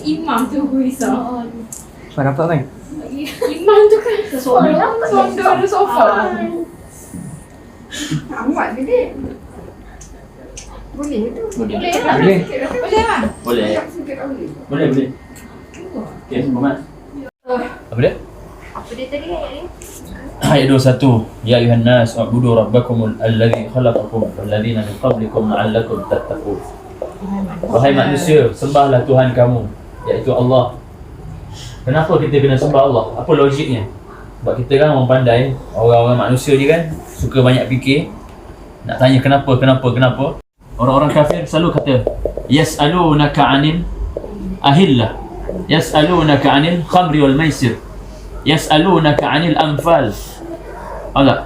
imam tu risau. Apa dapat kan? Imam tu kan sonda ada sofa. Amat ke dia? Boleh tu. Boleh lah. Boleh lah. Boleh. Boleh. Okey, Muhammad. Apa dia? Apa dia tadi ayat ni? Ayat 21. Ya ayuhan nas u'budu rabbakum alladhi khalaqakum walladzina min qablikum la'allakum tattaqun. Wahai manusia, sembahlah Tuhan kamu, iaitu Allah. Kenapa kita kena sembah Allah? Apa logiknya? Sebab kita kan orang pandai, orang-orang manusia ni kan suka banyak fikir. Nak tanya kenapa. Orang-orang kafir selalu kata yas'alunaka 'anil ahillah, yas'alunaka 'anil khamri wal maisir, yas'alunaka 'anil anfal.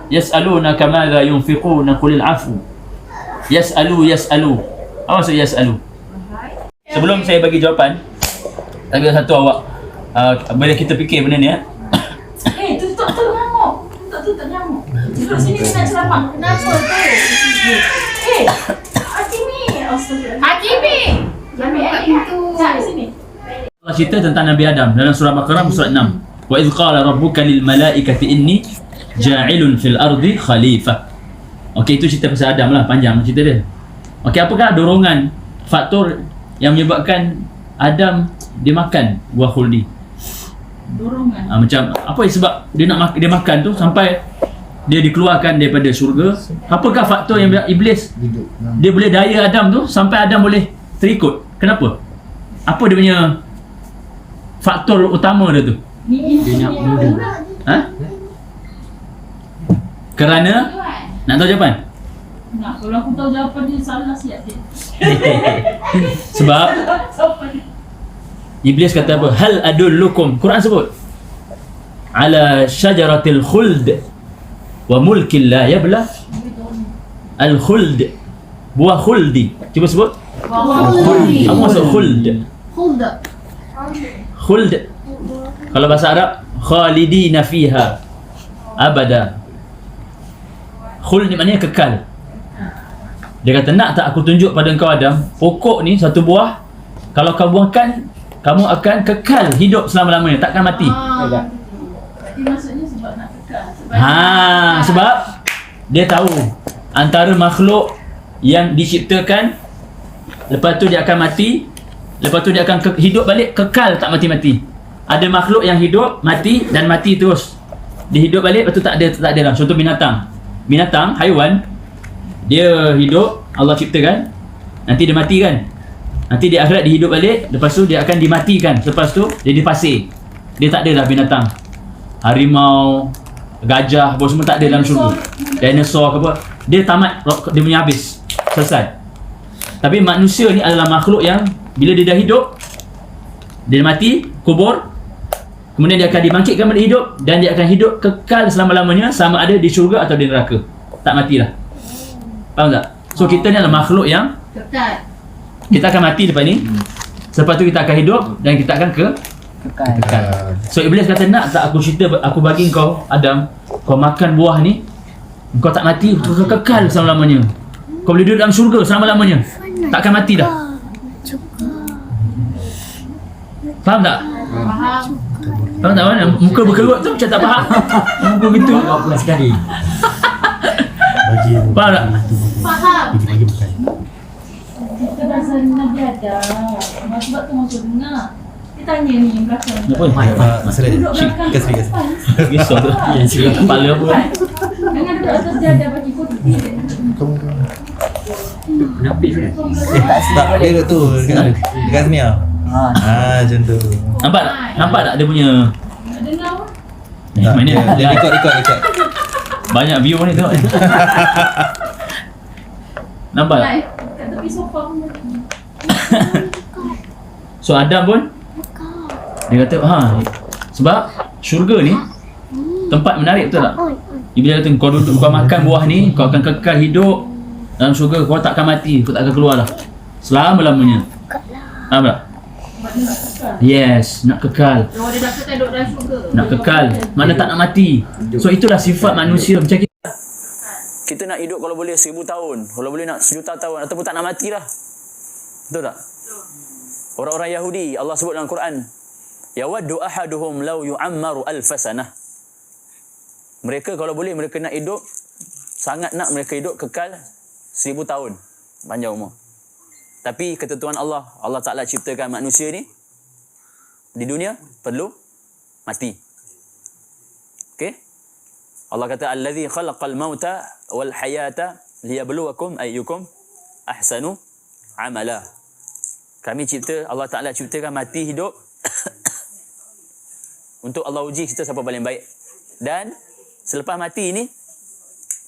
Yas'alunaka madza yunfiquna qulil 'afu. Yas'alu. Apa maksud yas'alu? Sebelum saya bagi jawapan, ada satu awak bila kita fikir benda ni Tutup nyamuk. Tutup nyamuk. Duduk sini nak ceramah. Kenapa tu? Hakimi. Astagfirullah. Hakimi. Ambil pintu. Cak sini. Allah cerita tentang Nabi Adam dalam surah Baqarah surah 6. Wa idh qala rabbuka lil malaikati inni ja'ilun fil ardi khalifah. Okey, itu cerita pasal Adam lah, panjang cerita dia. Okey, apakah dorongan faktor yang menyebabkan Adam dia makan buah khuldi? Dorongan. Macam apa sebab dia nak dia makan tu sampai dia dikeluarkan daripada syurga? Apakah faktor yang iblis dia boleh daya Adam tu sampai Adam boleh terikut? Kenapa? Apa dia punya faktor utama dia tu? Dia nak muda. Ha? Kerana nak tahu jawapan? Nak, kalau aku tahu jawapan dia salah siap dia. Sebab iblis kata apa? Hal adullukum, Quran sebut, ala syajaratil khuld wa mulkin la yabla. Al khuld, buah khuldi. Cuba sebut. Khuldi. Apa maksud khuld? Khulda. Khuld kalau bahasa Arab khalidina fiha abada. Khuld ni maknanya kekal. Dia kata, nak tak aku tunjuk pada engkau Adam, pokok ni satu buah, kalau kau buahkan kamu akan kekal hidup selama-lamanya, takkan mati. Jadi maksudnya sebab nak kekal. Sebab dia tahu antara makhluk yang diciptakan, lepas tu dia akan mati, lepas tu dia akan hidup balik, kekal tak mati-mati. Ada makhluk yang hidup, mati dan mati terus. Dia hidup balik, lepas tu tak ada lah. Contoh binatang, haiwan, dia hidup, Allah ciptakan, nanti dia mati kan, nanti di akhirat dia hidup balik, lepas tu dia akan dimatikan, lepas tu dia di pasir. Dia tak ada dah binatang, harimau, gajah, apa semua tak ada dalam syurga. Dinosaur ke apa, dia tamat, dia punya habis, selesai. Tapi manusia ni adalah makhluk yang bila dia dah hidup, dia mati, kubur, kemudian dia akan dibangkitkan balik hidup, dan dia akan hidup kekal selama-lamanya, sama ada di syurga atau di neraka, tak matilah. Faham tak? So kita ni adalah makhluk yang Kekal. kita akan mati lepas ni, lepas tu kita akan hidup dan kita akan kekal. So iblis kata, nak tak aku cerita, aku bagi kau Adam, kau makan buah ni, kau tak mati, kau kekal selama-lamanya, kau boleh duduk dalam syurga selama-lamanya, takkan mati dah. Faham tak? Faham. Faham tak mana? Muka berkerut tu macam tak faham. Muka gitu. Pula sekali. Bagi Faham tak? Faham. bagi makan. Kita pasal Nabi Adam. Sebab tu masuk dengar. Dia tanya ni yang belakang. Apa? Masalah dia. Duduk belakang. Kasih. Risau tu. Kepala apa? Jangan duduk atas jadah bagi kursi. Kamu Napis kan? tak dia duduk tu dekat sini ah. Macam tu. Nampak tak dia punya Nak dengar apa? mana Dia ikut. banyak view ni tengok. Nampak tak? Live kat tepi sofa pun. So Adam pun dia kata sebab syurga ni tempat menarik, betul tak? Dia kata kau duduk, kau makan buah ni, kau akan kekal hidup dalam syurga, kau takkan mati, kau tak akan keluar lah selama-lamanya. Faham tak? Maknanya nak kekal. Yes, nak kekal. Kalau dia dah kekal duduk dalam syurga. Nak kekal, mana tak nak mati. So itulah sifat manusia macam kita. Kita nak hidup kalau boleh 1000 tahun, kalau boleh nak 1 juta tahun, ataupun tak nak mati lah. Betul tak? Orang-orang Yahudi, Allah sebut dalam Quran, yawaddu ahaduhum law yu'ammaru alfasanah. Mereka kalau boleh mereka nak hidup, sangat nak mereka hidup kekal 1000 tahun panjang umur. Tapi ketentuan Allah, Allah Ta'ala ciptakan manusia ni di dunia perlu mati. Okey? Allah kata allazi khalaqal mauta wal hayata liyabluwakum ayyukum ahsanu amala. Kami cipta, Allah Ta'ala ciptakan mati hidup untuk Allah uji kita siapa paling baik. Dan selepas mati ni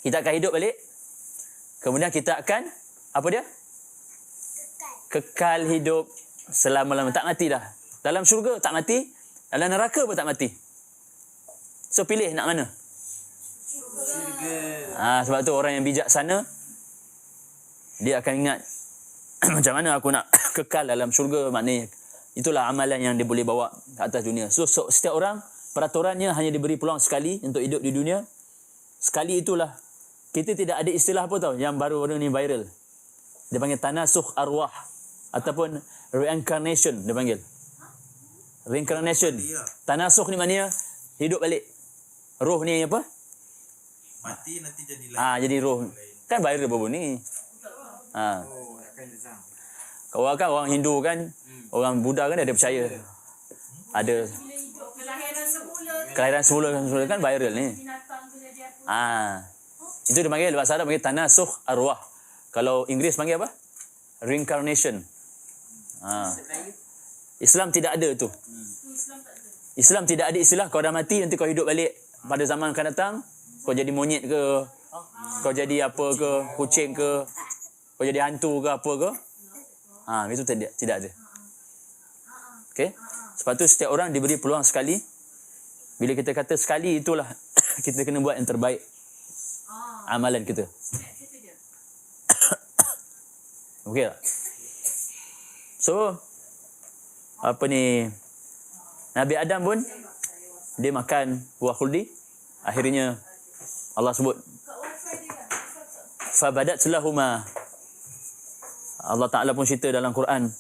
kita akan hidup balik. Kemudian kita akan apa dia? Kekal hidup selama-lamanya, tak mati dah. Dalam syurga tak mati, dalam neraka pun tak mati. So pilih nak mana? Sebab tu orang yang bijaksana dia akan ingat macam mana aku nak kekal dalam syurga, maknanya itulah amalan yang dia boleh bawa ke atas dunia. So setiap orang peraturannya hanya diberi peluang sekali untuk hidup di dunia. Sekali itulah. Kita tidak ada istilah apa tau yang baru-baru ni viral. Dia panggil tanasukh arwah ataupun reincarnation dia panggil. Reincarnation. Tanasukh ni maknanya hidup balik. Roh ni apa? Mati nanti jadi lain. Jadi roh. Kan viral baru ni. Kau kan orang Hindu kan, orang Buddha kan ada percaya. Ada kelahiran semula kan viral ni. Itu dia panggil, bahasa Arab panggil tanasukh arwah. Kalau Inggeris panggil apa? Reincarnation. Islam tidak ada tu. Islam tidak ada istilah kau dah mati nanti kau hidup balik pada zaman akan datang, kau jadi monyet ke, kau jadi apa ke, kucing ke, kau jadi hantu ke apa ke. Itu tidak ada. Okey. Sebab tu setiap orang diberi peluang sekali. Bila kita kata sekali itulah kita kena buat yang terbaik amalan kita. Okey tak? So apa ni, Nabi Adam pun dia makan buah khuldi. Akhirnya Allah sebut fabadat lahuma. Allah Ta'ala pun cerita dalam Quran,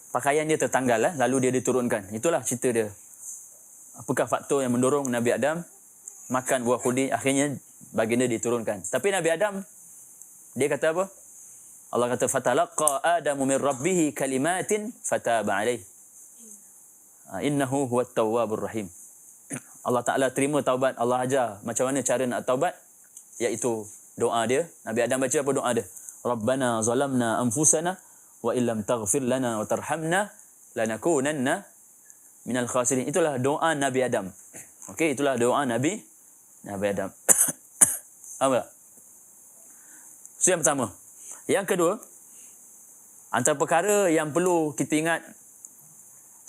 pakaian dia tertanggal lalu dia diturunkan. Itulah cerita dia. Apakah faktor yang mendorong Nabi Adam makan buah khuldi, akhirnya baginda diturunkan. Tapi Nabi Adam dia kata apa? Allah kata fatalaqa Adamu min rabbih kalimatin fataba alaihi. Innahu huwat tawwabur rahim. Allah Ta'ala terima taubat. Allah ajar macam mana cara nak taubat, iaitu doa dia. Nabi Adam baca apa doa dia? Rabbana zalamna anfusana wa illam taghfir lana wa tarhamna lanakunanna minal khasirin. Itulah doa Nabi Adam. Okey, itulah doa Nabi Adam. Apa? So yang pertama. Yang kedua, antara perkara yang perlu kita ingat,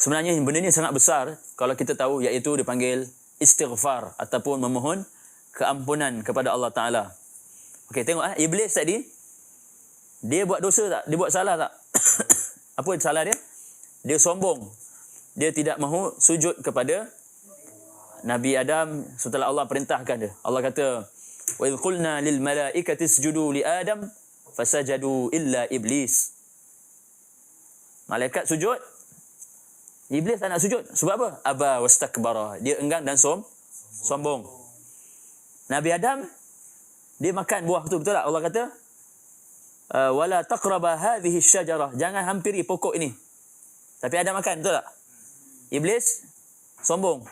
sebenarnya benda ni sangat besar kalau kita tahu, iaitu dipanggil istighfar ataupun memohon keampunan kepada Allah Ta'ala. Okey, tengok Iblis tadi, dia buat dosa tak? Dia buat salah tak? Apa salah dia? Dia sombong. Dia tidak mahu sujud kepada Nabi Adam setelah Allah perintahkan dia. Allah kata, "Wa idh qulna lil malaikati isjudu li Adam fasajadu illa iblis." Malaikat sujud, Iblis tak nak sujud. Sebab apa? Aba wastakbara. Dia enggan dan sombong. Nabi Adam dia makan buah tu, betul tak? Allah kata wala taqraba hadhihi syajarah. Jangan hampiri pokok ini. Tapi Adam makan, betul tak? Iblis sombong.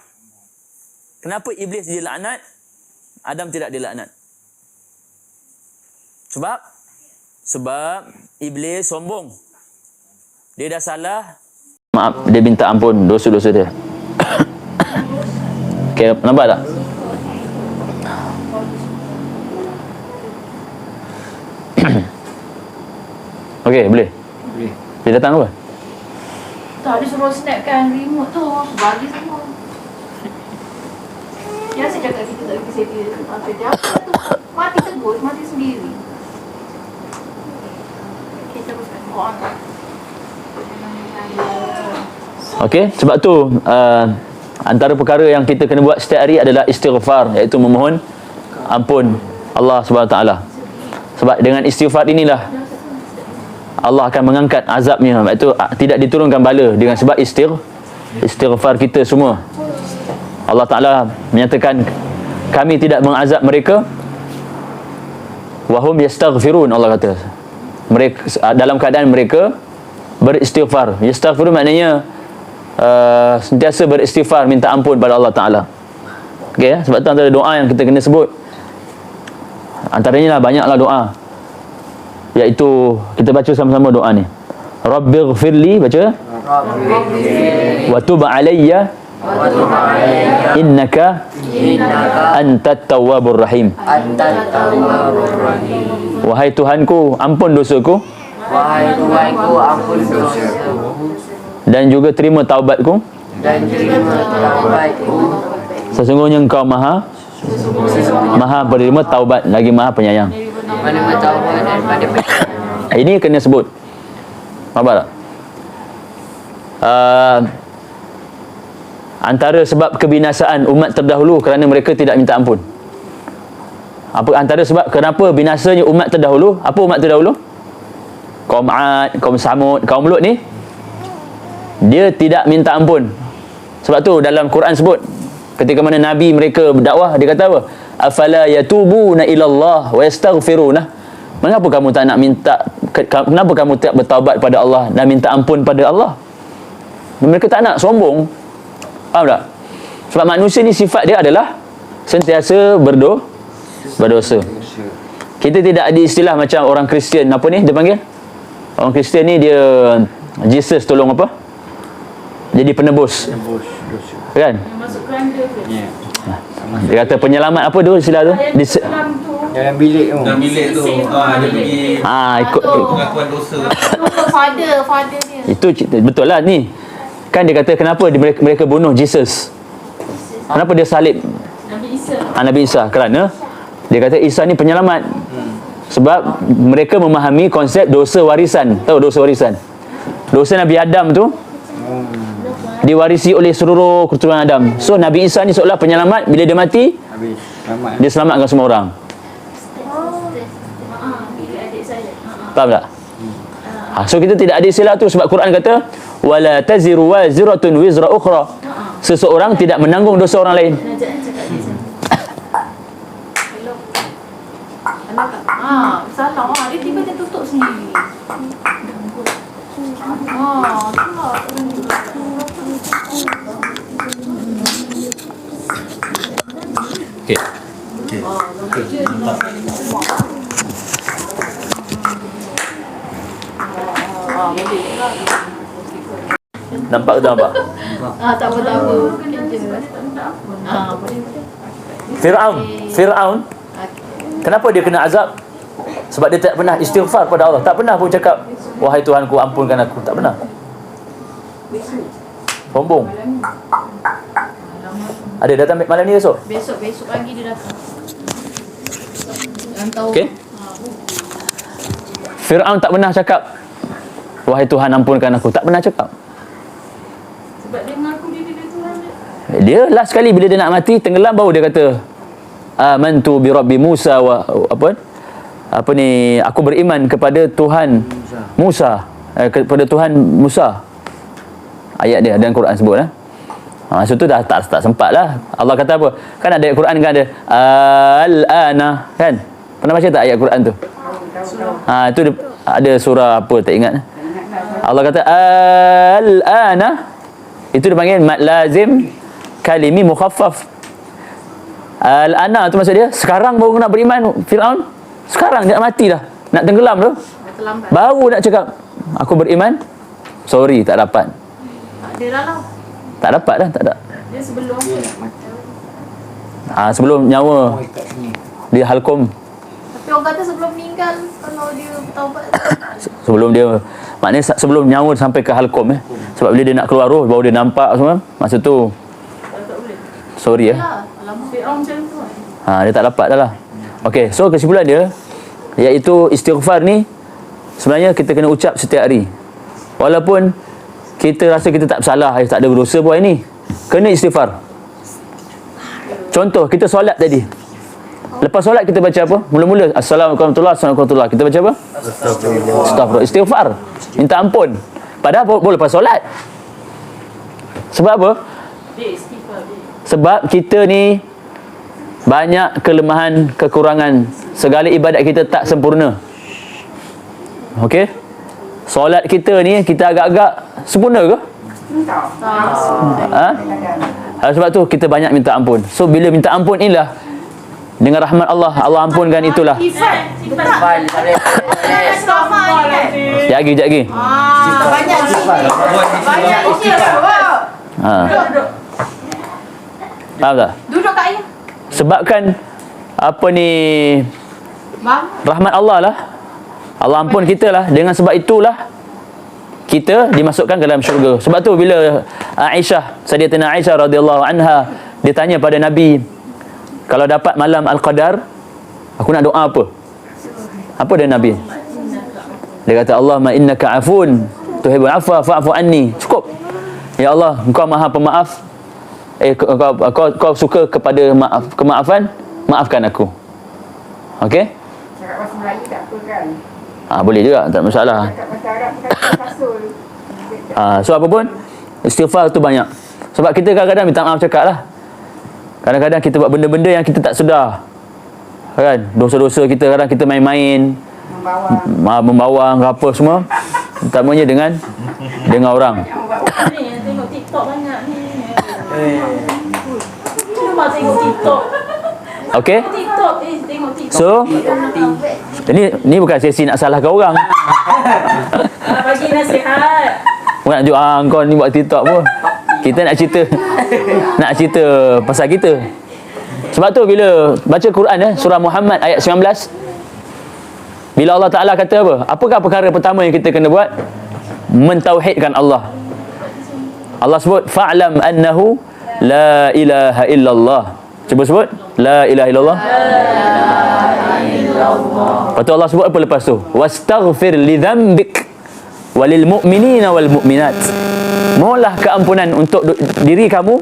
Kenapa Iblis dilaknat, Adam tidak dilaknat? Sebab Iblis sombong. Dia dah salah, maaf, dia minta ampun dosa-dosa dia. Okay, nampak tak? Okey, boleh? Boleh. Dia datang apa? Tak, dia suruh snapkan remote tu. Bagi semua. Dia asyik cakap kita tak pergi sedia. Apa tu? Mati tegur, mati sendiri. Kita teruskan. Okey, sebab tu antara perkara yang kita kena buat setiap hari adalah istighfar, iaitu memohon ampun Allah SWT. Sebab dengan istighfar inilah Allah akan mengangkat azabnya. Itu tidak diturunkan bala dengan sebab istighfar kita semua. Allah Ta'ala menyatakan kami tidak mengazab mereka wahum yastaghfirun. Allah kata mereka dalam keadaan mereka beristighfar. Yastaghfirun maknanya sentiasa beristighfar, minta ampun pada Allah Ta'ala. Okey ya? Sebab tu antara doa yang kita kena sebut, antaranya lah banyaklah doa, iaitu kita baca sama-sama doa ni. Rabbighfirli, baca, wa tub alayya innaka antat tawwabur rahim. Wahai Tuhanku, ampun dosaku, dan juga terima taubatku, sesungguhnya Engkau maha penerima taubat lagi maha penyayang. Ini kena sebut. Apa tak? Antara sebab kebinasaan umat terdahulu kerana mereka tidak minta ampun. Apa antara sebab kenapa binasanya umat terdahulu? Apa umat terdahulu? Kaum Ad, kaum Samud, kaum Lut ni dia tidak minta ampun. Sebab tu dalam Quran sebut ketika mana nabi mereka berdakwah, dia kata apa? Afala yatubuna ila Allah wa yastaghfiruna. Mengapa kamu tak nak minta, kenapa kamu tak bertaubat pada Allah dan minta ampun pada Allah? Mereka tak nak sombong. Faham tak? Sebab manusia ni sifat dia adalah sentiasa berdosa. Kita tidak ada istilah macam orang Kristian, apa ni dia panggil? Orang Kristian ni dia Jesus tolong apa? Jadi penebus. Kan? Masuk keranda ke? Dia kata penyelamat apa tu istilah tu? Dalam bilik tu. Dalam bilik tu dia pergi Ikut pengakuan dosa. Father dia. itu betul lah ni. Kan dia kata kenapa mereka bunuh Jesus? Kenapa dia salib Nabi Isa. Nabi Isa? Kerana dia kata Isa ni penyelamat. Sebab mereka memahami konsep dosa warisan. Tahu dosa warisan? Dosa Nabi Adam tu diwarisi oleh seluruh keturunan Adam. So Nabi Isa ni seolah penyelamat. Bila dia mati, Habis. Selamat. dia selamatkan semua orang. Adik saya. Faham tak? So kita tidak ada istilah tu sebab Quran kata wala taziru waziratun wizra ukhra. Seseorang tidak menanggung dosa orang lain. Cakap dia sana. Hello. Salah. Dia tiba dia tutup sendiri. Salah. Okey. Nampak ke tak nampak? Tak apa. Fir'aun kenapa dia kena azab? Sebab dia tak pernah istighfar pada Allah. Tak pernah pun cakap wahai Tuhanku ampunkan aku. Tak pernah. Sombong. Ada datang malam ni esok? Besok pagi dia datang. Yang tahu. Okey. Fir'aun tak pernah cakap wahai Tuhan ampunkan aku. Tak pernah cakap. Sebab dia mengaku dia Tuhan dia. Dia last sekali bila dia nak mati tenggelam baru dia kata amantu bi rabbi Musa wa apa ni, aku beriman kepada Tuhan Musa, kepada Tuhan Musa. Ayat dia dalam Quran sebut maksud tu dah tak sempat lah. Allah kata apa? Kan ada ayat Quran kan ada al-ana kan? Pernah baca tak ayat Quran tu? Itu ada surah apa tak ingat. Allah kata al-ana, itu dipanggil mad lazim kalimi mukhaffaf. Al-ana tu maksud dia sekarang baru nak beriman Fir'aun. Sekarang dia nak mati dah, nak tenggelam tu, baru nak cakap aku beriman. Sorry, tak dapat. Dia lah. Tak dapat dah, tak ada. Dia sebelum Sebelum nyawa dia halkom. Tapi orang kata sebelum meninggal kalau dia bertaubat. Sebelum dia, maknanya sebelum nyawa sampai ke halkom sebab bila dia nak keluar roh baru dia nampak semua. Masa tu Tak boleh. sorry Alamak Fir'aun macam tu. dia tak dapat dah lah. Okey, so kesimpulan dia iaitu istighfar ni sebenarnya kita kena ucap setiap hari. Walaupun kita rasa kita tak bersalah, tak ada berdosa buat ini, kena istighfar. Contoh kita solat tadi, Lepas solat kita baca apa? Mula-mula Assalamualaikum warahmatullahi wabarakatuh. Kita baca apa? Astaghfirullah. Istighfar. Minta ampun. Padahal boleh lepas solat. Sebab apa? Sebab kita ni banyak kelemahan, kekurangan. Segala ibadat kita tak sempurna. Okey? Solat kita ni kita agak-agak sempurna ke? Sebab tu kita banyak minta ampun. So bila minta ampun inilah dengan rahmat Allah, Allah ampunkan itulah. Sekejap lagi. Banyak Faham tak? duduk kat ayah. Sebabkan apa ni, rahmat Allah lah. Allah ampun kita lah. Dengan sebab itulah kita dimasukkan ke dalam syurga. Sebab tu bila Sayyidatina Aisyah radhiyallahu anha dia tanya pada Nabi, kalau dapat malam Al-Qadar, aku nak doa apa? Apa dia Nabi? Dia kata, Allahumma innaka afun tuhibbul afwa fa'fu anni. Cukup. Ya Allah, Engkau Maha Pemaaf. Kau suka kepada kemaafan, maafkan aku. Okey? Cakap bahasa Melayu tak apa kan? Boleh juga, tak masalah. Cakap bahasa Arab kata kasul. So apa pun, istighfar tu banyak. Sebab kita kadang-kadang minta maaf cakap lah. Kadang-kadang kita buat benda-benda yang kita tak sedar, kan? Dosa-dosa kita, kadang kita main-main, membawang ke apa semua, utamanya dengan orang. Ni yang tengok TikTok banyak ni. Cuma tengok TikTok. Okey? TikTok, tengok TikTok. So, ni bukan sesi nak salahkan orang. Bagi nasihat. Bukan nak tunjuk, kau ni buat TikTok pun. Kita nak cerita pasal kita. Sebab tu bila baca Quran surah Muhammad ayat 19, bila Allah Ta'ala kata apa? Apakah perkara pertama yang kita kena buat? Mentauhidkan Allah. Allah sebut fa'lam annahu la ilaha illallah. Cuba sebut la ilaha illallah. Lepas tu Allah sebut apa lepas tu? Wastaghfir li dhanbik walil mu'minina wal mu'minat. Mohonlah keampunan untuk diri kamu,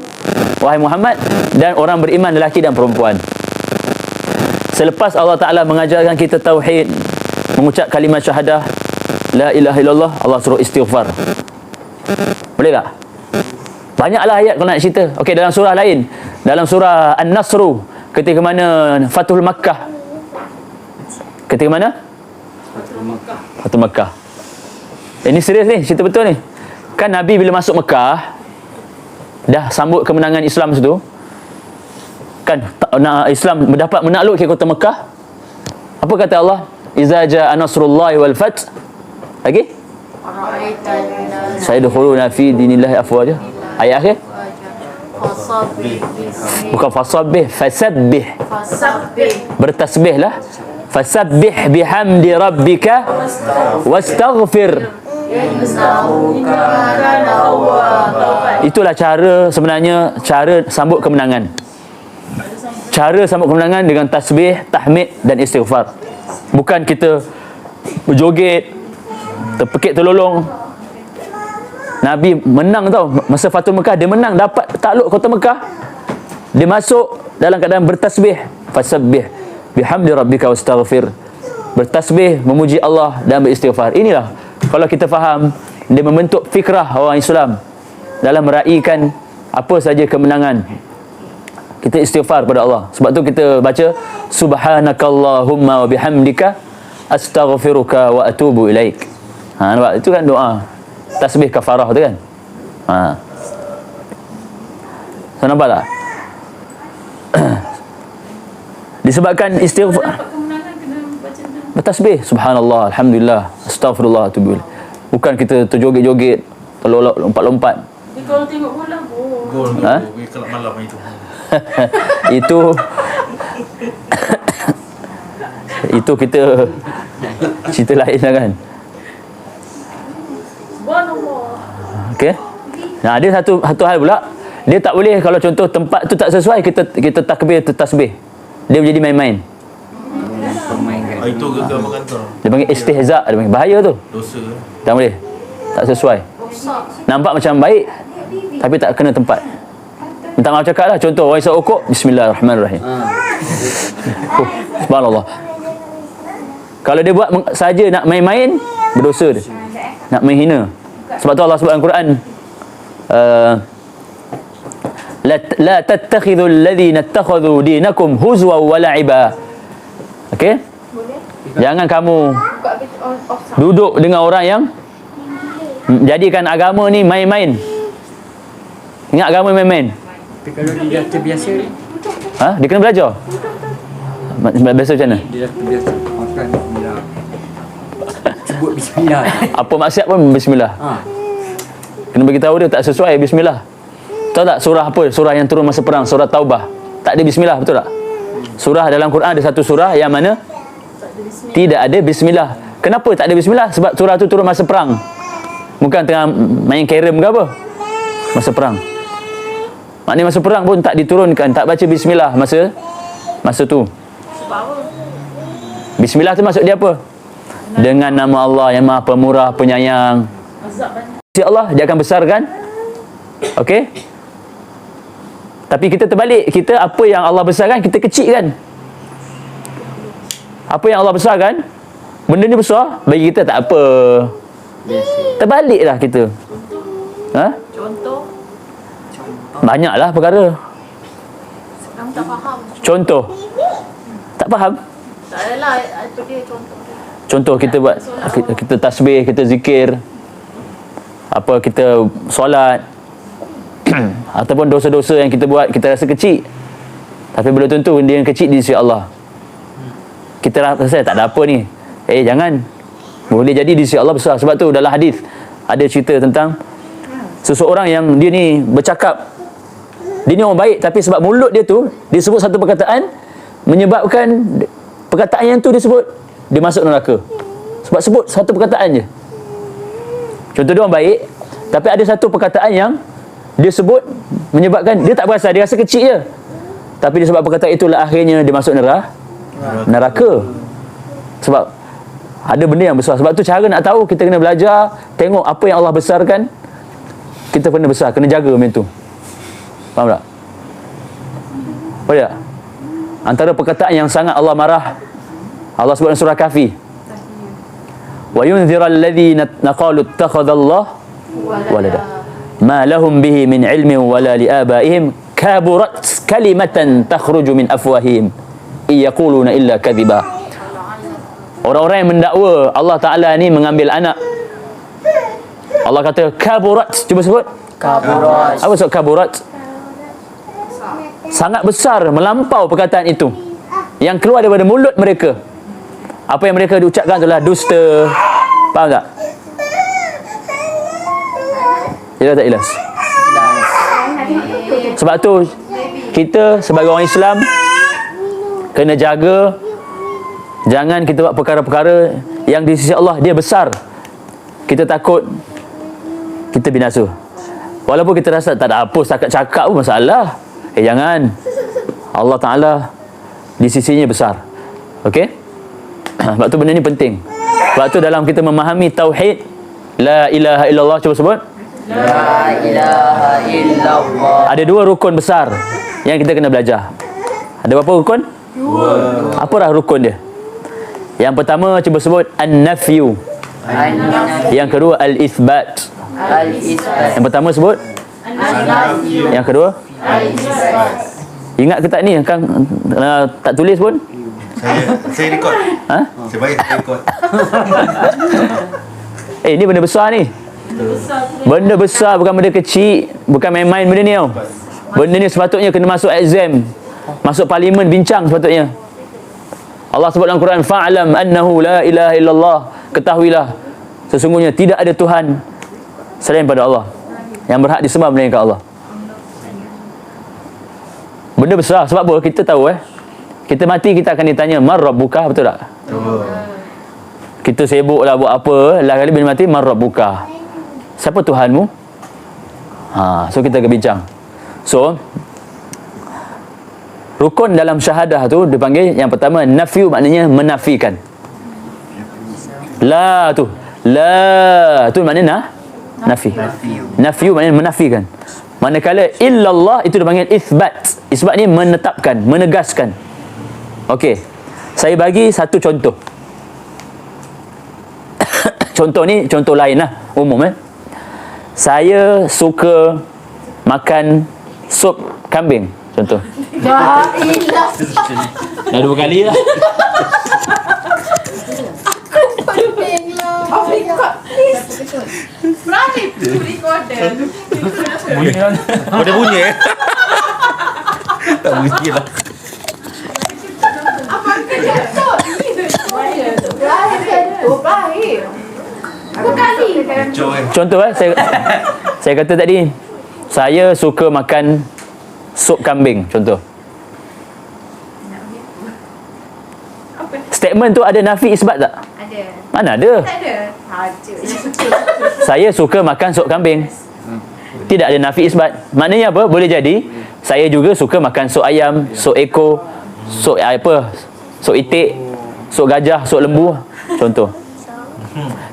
wahai Muhammad, dan orang beriman lelaki dan perempuan. Selepas Allah Ta'ala mengajarkan kita tauhid, mengucap kalimat syahadah la ilaha illallah, Allah suruh istighfar. Boleh tak? Banyaklah ayat kalau nak cerita. Okey, dalam surah lain, dalam surah An-Nasr, ketika mana Fathul Makkah. Ketika mana? Fathul Makkah. Ini serius ni, cerita betul ni. Kan Nabi bila masuk Mekah, dah sambut kemenangan Islam situ. Kan Islam mendapat menaklukkan kota Mekah. Apa kata Allah? Iza jaa nasrullahi wal fath. Lagi? Sayadkhuluna fi dinillahi afwaja. Ayat akhir? Bukan fasabbih, fasabbih. Bertasbihlah. Fasabbih bihamdi rabbika wastaghfir. Itulah cara sebenarnya, cara sambut kemenangan. Cara sambut kemenangan dengan tasbih, tahmid dan istighfar. Bukan kita berjoget, terpekik terlolong. Nabi menang tau. Masa Fathul Mekah dia menang, dapat takluk kota Mekah. Dia masuk dalam keadaan bertasbih. Fasabbih bihamdi rabbika wastaghfir. Bertasbih, memuji Allah dan beristighfar. Inilah kalau kita faham, dia membentuk fikrah orang Islam dalam meraihkan apa saja kemenangan. Kita istighfar pada Allah. Sebab tu kita baca subhanakallahumma wa bihamdika astaghfiruka wa atubu ilaik. Nampak? Itu kan doa tasbih kafarah tu kan. So, nampak tak? Disebabkan istighfar, bertasbih, subhanallah, alhamdulillah, astaghfirullah, atubu ilaik. Bukan kita terjoget-joget, lompat-lompat. Dia kalau tengok bola, Gol kalau malam itu. Itu kita cerita lain lah kan. Okey. Nah, ada satu hal pula, dia tak boleh kalau contoh tempat tu tak sesuai, kita takbir tasbih. Dia menjadi main-main. Itu kegemaran tu. Dia panggil istihza', dia panggil bahaya tu. Dosa. Tak boleh. Tak sesuai. Nampak macam baik tapi tak kena tempat. minta maaf cakap lah. Contoh orang isap rokok, bismillahirrahmanirrahim. Subhanallah. Kalau dia buat saja nak main-main, berdosa dia. Nak menghina. Sebab tu Allah sebut dalam Quran, la tattakhidhu alladhina ittakhadhu dinakum huzwa wa la'iba. Okey? Jangan kamu duduk dengan orang yang jadikan agama ni main-main. Ingat agama main-main. Tapi kalau dia dah terbiasa ni, Dia kena belajar. Biasa macam mana? dia dah terbiasa makan bismillah. Sebut bismillah. Apa maksiat pun bismillah. Kena beritahu dia tak sesuai bismillah. Tahu tak surah apa? Surah yang turun masa perang, surah Taubah. Tak ada bismillah, betul tak? Surah dalam Quran ada satu surah yang mana tidak ada bismillah. Kenapa tak ada bismillah? Sebab surah tu turun masa perang. Bukan tengah main carrom ke apa. Masa perang. Maknanya masa perang pun tak diturunkan, tak baca bismillah masa tu. Bismillah tu maksud dia apa? Dengan nama Allah yang Maha Pemurah, Penyayang. Insya Allah dia akan besarkan. Okey? Tapi kita terbalik, kita apa yang Allah besarkan kita kecilkan. Apa yang Allah besarkan, benda ni besar, bagi kita tak apa. Terbaliklah kita. Contoh. Banyaklah perkara. Kamu tak faham. Contoh. Tak faham? Tak adalah itu dia contoh. Contoh kita buat, kita tasbih, kita zikir, apa kita solat, ataupun dosa-dosa yang kita buat kita rasa kecil, tapi belum tentu dia yang kecil di sisi Allah. Kita rasa tak ada apa ni, jangan, boleh jadi di sisi Allah besar. Sebab tu dalam hadis ada cerita tentang seseorang yang dia ni bercakap, dia ni orang baik, tapi sebab mulut dia tu dia sebut satu perkataan, menyebabkan perkataan yang tu dia sebut dia masuk neraka. Sebab sebut satu perkataan je. Contoh dia orang baik, tapi ada satu perkataan yang dia sebut menyebabkan dia tak berasa, dia rasa kecil je, tapi dia sebab perkataan itulah akhirnya dia masuk neraka. Sebab ada benda yang besar. Sebab tu cara nak tahu, kita kena belajar, tengok apa yang Allah besarkan, kita kena besar, kena jaga macam tu. Faham tak? Faham tak? Antara perkataan yang sangat Allah marah, Allah sebut dalam surah Kahfi, wa yunzira alladhina qalu ittakhadallahu walada ma lahum bihi min ilmin wala liabaihim kaburat kalimatan takhruju min afwahihim yaquluna illa kadhiba. Orang-orang yang mendakwa Allah Ta'ala ni mengambil anak, Allah kata kaburat. Cuba sebut kaburat. Apa maksud kaburat? Sangat besar, melampau perkataan itu yang keluar daripada mulut mereka. Apa yang mereka diucapkan adalah dusta. Faham tak? Jelas tak jelas? Sebab tu kita sebagai orang Islam kena jaga, jangan kita buat perkara-perkara yang di sisi Allah dia besar, kita takut kita binasa. Walaupun kita rasa tak ada apa, setakat cakap pun masalah, jangan. Allah Ta'ala di sisinya besar. Okey? Sebab tu benda ni penting. Sebab tu dalam kita memahami tauhid, la ilaha illallah, cuba sebut la ilaha illallah. Ada dua rukun besar yang kita kena belajar. Ada berapa rukun? Dua. Apa dah rukun dia? Yang pertama cuba sebut an-nafyu. Yang kedua al-ithbat. Yang pertama sebut an-nafyu. Yang kedua al-ithbat. Ingat ke tak ni? Kan tak tulis pun? Saya rekod. Saya bagi saya rekod. Ni benda besar ni. Benda besar, bukan benda kecil, bukan main-main benda ni tau. Benda ni sepatutnya kena masuk exam, masuk parlimen bincang sepatutnya. Allah sebut dalam Quran, fa'lam annahu la ilaha illallah, ketahuilah sesungguhnya tidak ada Tuhan selain pada Allah yang berhak disembah melainkan Allah. Benda besar. Sebab apa? Kita tahu kita mati kita akan ditanya man rabbuka, betul tak? Betul. Kita sibuklah buat apa, lah kali bila mati man rabbuka, siapa Tuhanmu? So kita akan bincang. So rukun dalam syahadah tu dipanggil yang pertama nafyu, maknanya menafikan. La tu maknanya nafi. Nafyu maknanya menafikan. Manakala illallah itu dipanggil isbat. Isbat ni menetapkan, menegaskan. Okey. Saya bagi satu contoh. Contoh ni contoh lain lah, umum Saya suka makan sup kambing, contoh. Ya ilah. Dah 2 kali lah. Penting lah. Oh my god. Berani tu recorder. Oh, dia bunyi Tak bunyi lah. Apa kerja tu? Berakhir. Aku kali. Contoh saya kata tadi, saya suka makan sup kambing, contoh. Statement tu ada nafi isbat tak? Ada. Mana ada? Tak ada. Hancur. Saya suka makan sup kambing. Tidak ada nafi isbat. Maknanya apa? Boleh jadi saya juga suka makan sup ayam, sup ekor, sup apa? Sup itik, sup gajah, sup lembu, contoh.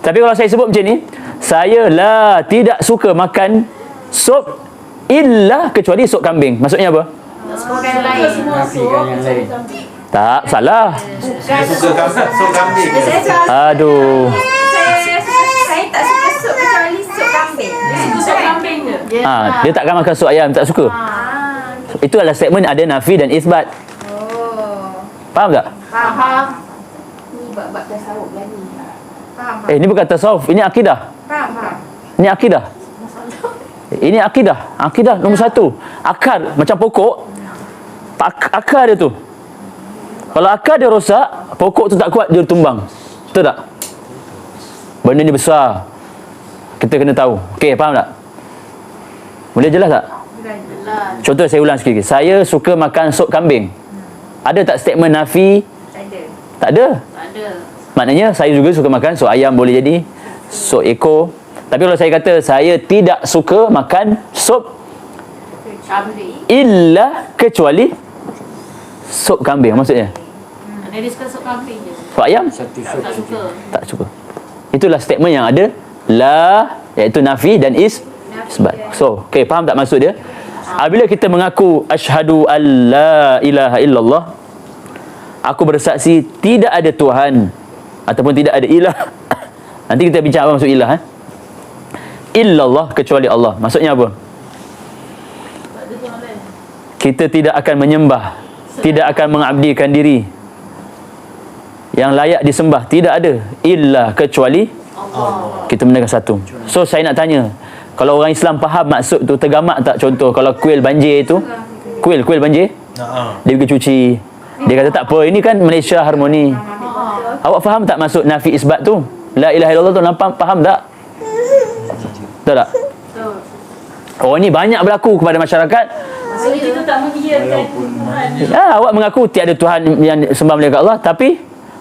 Tapi kalau saya sebut macam ni, saya tidak suka makan sup illa kecuali sup kambing. Maksudnya apa? Bukan lain. Nafikan yang lain. Tak, salah. Dia suka sup kambing. Aduh. Saya tak suka sup kecuali sup kambing. Sup kambing ke? Dia takkan makan sup ayam, tak suka. Itu adalah statement ada nafi dan isbat. Oh. Faham tak? Faham. Ni bab-bab tasawuf lah ni. Faham. Ini bukan tasawuf, ini akidah. Faham. Ini akidah. Ini akidah. Akidah nombor 1. Akar macam pokok. Akar dia tu. Kalau akar dia rosak, pokok tu tak kuat, dia tumbang. Betul tak? Benda ni besar. Kita kena tahu. Okey, faham tak? Boleh jelas tak? Contoh saya ulang sikit. Saya suka makan sup kambing. Ada tak statement nafi? Tak ada. Tak ada. Tak ada. Maknanya saya juga suka makan sup ayam, boleh jadi sup ekor. Tapi kalau saya kata saya tidak suka makan sup Kambing. illa kecuali sup kambing, maksudnya Dia suka sup kambing je. sup ayam Satu Tak suka. tak suka. Itulah statement yang ada la, iaitu nafi dan isbat. So, okey, faham tak maksud dia? Apabila kita mengaku asyhadu an la ilaha illallah, aku bersaksi tidak ada Tuhan ataupun tidak ada ilah. Nanti kita bincang apa maksud ilah, illallah, kecuali Allah. Maksudnya apa? Tak ada Tuhan lain. Kita tidak akan menyembah, tidak akan mengabdikan diri yang layak disembah, tidak ada illa kecuali Allah. kita menekan satu. So saya nak tanya, kalau orang Islam faham maksud tu, tergamak tak? Contoh kalau kuil banjir tu, kuil banjir, dia pergi cuci, dia kata tak apa, ini kan Malaysia harmoni. Awak faham tak maksud nafi isbat tu? La ilaha illallah tu, nampak faham tak? Betul tak? Betul. Oh, ini banyak berlaku kepada masyarakat. Maksudnya kita tak mengiyakan Tuhan. Ya, awak mengaku tiada Tuhan yang sembah melainkan Allah, tapi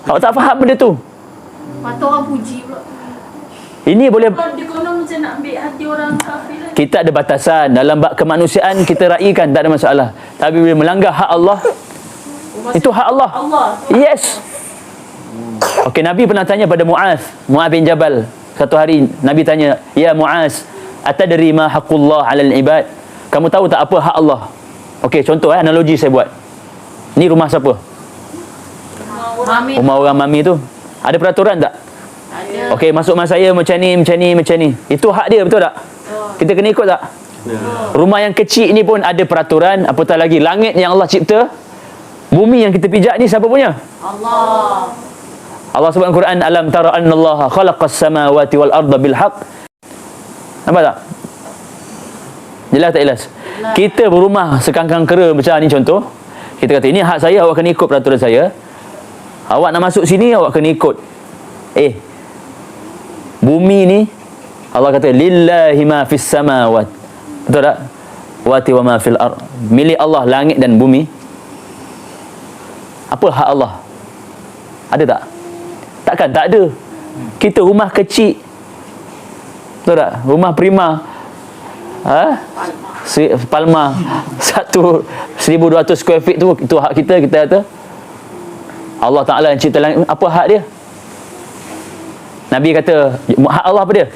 awak tak faham benda tu. Patut orang puji pula. Ini boleh, Kalau dia konon macam nak ambil hati orang kafir lah. kita ada batasan dalam bab kemanusiaan, kita raikan, tak ada masalah. Tapi bila melanggar hak Allah, itu hak Allah. Allah. Yes. Okey, Nabi pernah tanya pada Muaz bin Jabal. Satu hari Nabi tanya, "Ya Muaz, atadri ma haqqullah 'alal ibad?" Kamu tahu tak apa hak Allah? Okey, contoh analogi saya buat. Ni rumah siapa? Mami. Rumah orang mami tu. Ada peraturan tak? Ada. Okey, masuk rumah saya macam ni. Itu hak dia, betul tak? Kita kena ikut tak? Rumah yang kecil ni pun ada peraturan, apatah lagi langit yang Allah cipta. Bumi yang kita pijak ni siapa punya? Allah. Allah sebut dalam Quran, alam tara annallaha khalaqas samawati wal arda bil haqq. Nampak tak? Jelas tak jelas? Kita berumah sekangkang kera macam ni contoh. Kita kata ini hak saya, awak kena ikut peraturan saya. Awak nak masuk sini, awak kena ikut. Bumi ni Allah kata lillahi ma fis samawat. Betul tak? Wati wa ma fil ard. Milik Allah langit dan bumi. Apa hak Allah? Ada tak? Takkan tak ada. Kita rumah kecil. Betul tak? Rumah prima. Palma 1,200 square feet tu, itu hak kita. Kita kata Allah Ta'ala yang cipta langit. Apa hak dia? Nabi kata hak Allah apa dia?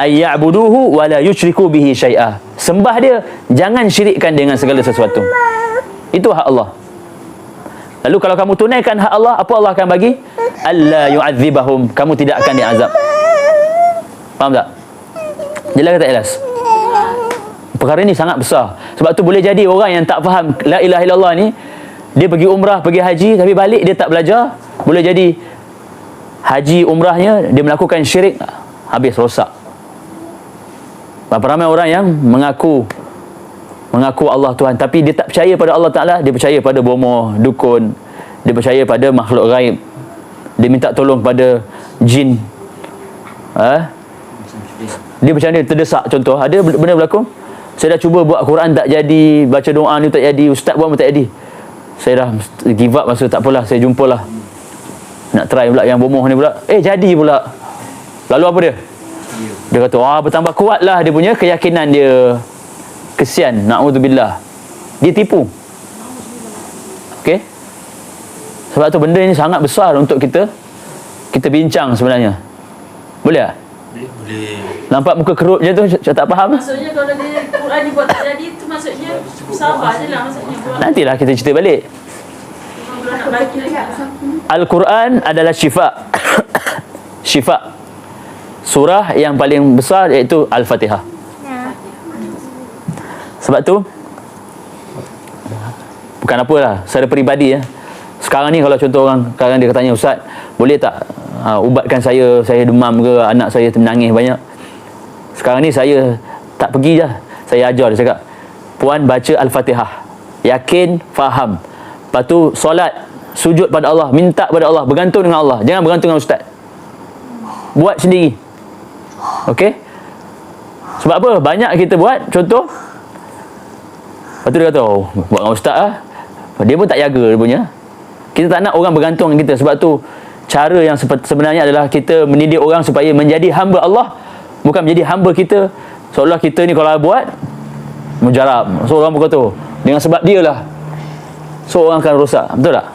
ayya'buduhu wa la yusyriku bihi syai'a. Sembah dia, jangan syirikkan dengan segala sesuatu. Itu hak Allah. Lalu kalau kamu tunaikan hak Allah, apa Allah akan bagi? Alla yu'adzibahum, kamu tidak akan diazab. Faham tak? Jelas ke tak jelas? Perkara ni sangat besar. Sebab tu boleh jadi orang yang tak faham la ilaha illallah ni, dia pergi umrah, pergi haji, tapi balik dia tak belajar. Boleh jadi haji umrahnya dia melakukan syirik, habis rosak. Berapa ramai orang yang mengaku Allah Tuhan, tapi dia tak percaya pada Allah Ta'ala. Dia percaya pada bomoh, dukun. Dia percaya pada makhluk gaib. Dia minta tolong pada jin. Dia macam ni, terdesak. Contoh, ada benda berlaku, saya dah cuba buat Quran tak jadi, baca doa ni tak jadi, ustaz buat pun tak jadi. Saya dah give up masa, tak apalah, saya jumpalah. Nak try pula yang bomoh ni pula. Jadi pula. Lalu apa dia? Dia kata, bertambah kuatlah dia punya keyakinan dia. Kesian, na'udzubillah. Dia tipu. Okey? Sebab tu benda ni sangat besar untuk kita bincang sebenarnya. Boleh tak? Boleh. Nampak muka kerut je tu, saya tak faham. Maksudnya kalau dia Quran dibuat tak jadi, tu maksudnya sabar je lah maksudnya. Nantilah kita cerita balik. Kalau nak bagi lagi. Al-Quran adalah syifa. Syifa. Surah yang paling besar iaitu Al-Fatihah. Sebab tu bukan apalah, secara peribadi sekarang ni kalau contoh orang kadang dia tanya, ustaz boleh tak ubatkan saya demam ke, anak saya menangis banyak. Sekarang ni saya tak pergi je, saya ajar dia, cakap puan baca Al-Fatihah, yakin, faham, lepas tu solat, sujud pada Allah, minta pada Allah, bergantung dengan Allah, jangan bergantung dengan ustaz, buat sendiri. Okey? Sebab apa? Banyak kita buat, contoh, lepas tu dia kata, buat dengan ustaz lah. Dia pun tak jaga dia punya. Kita tak nak orang bergantung dengan kita. Sebab tu cara yang sebenarnya adalah kita mendidik orang supaya menjadi hamba Allah, bukan menjadi hamba kita. Seolah kita ni kalau buat mujarab, so orang berkata dengan sebab dia lah, so orang akan rosak. Betul tak?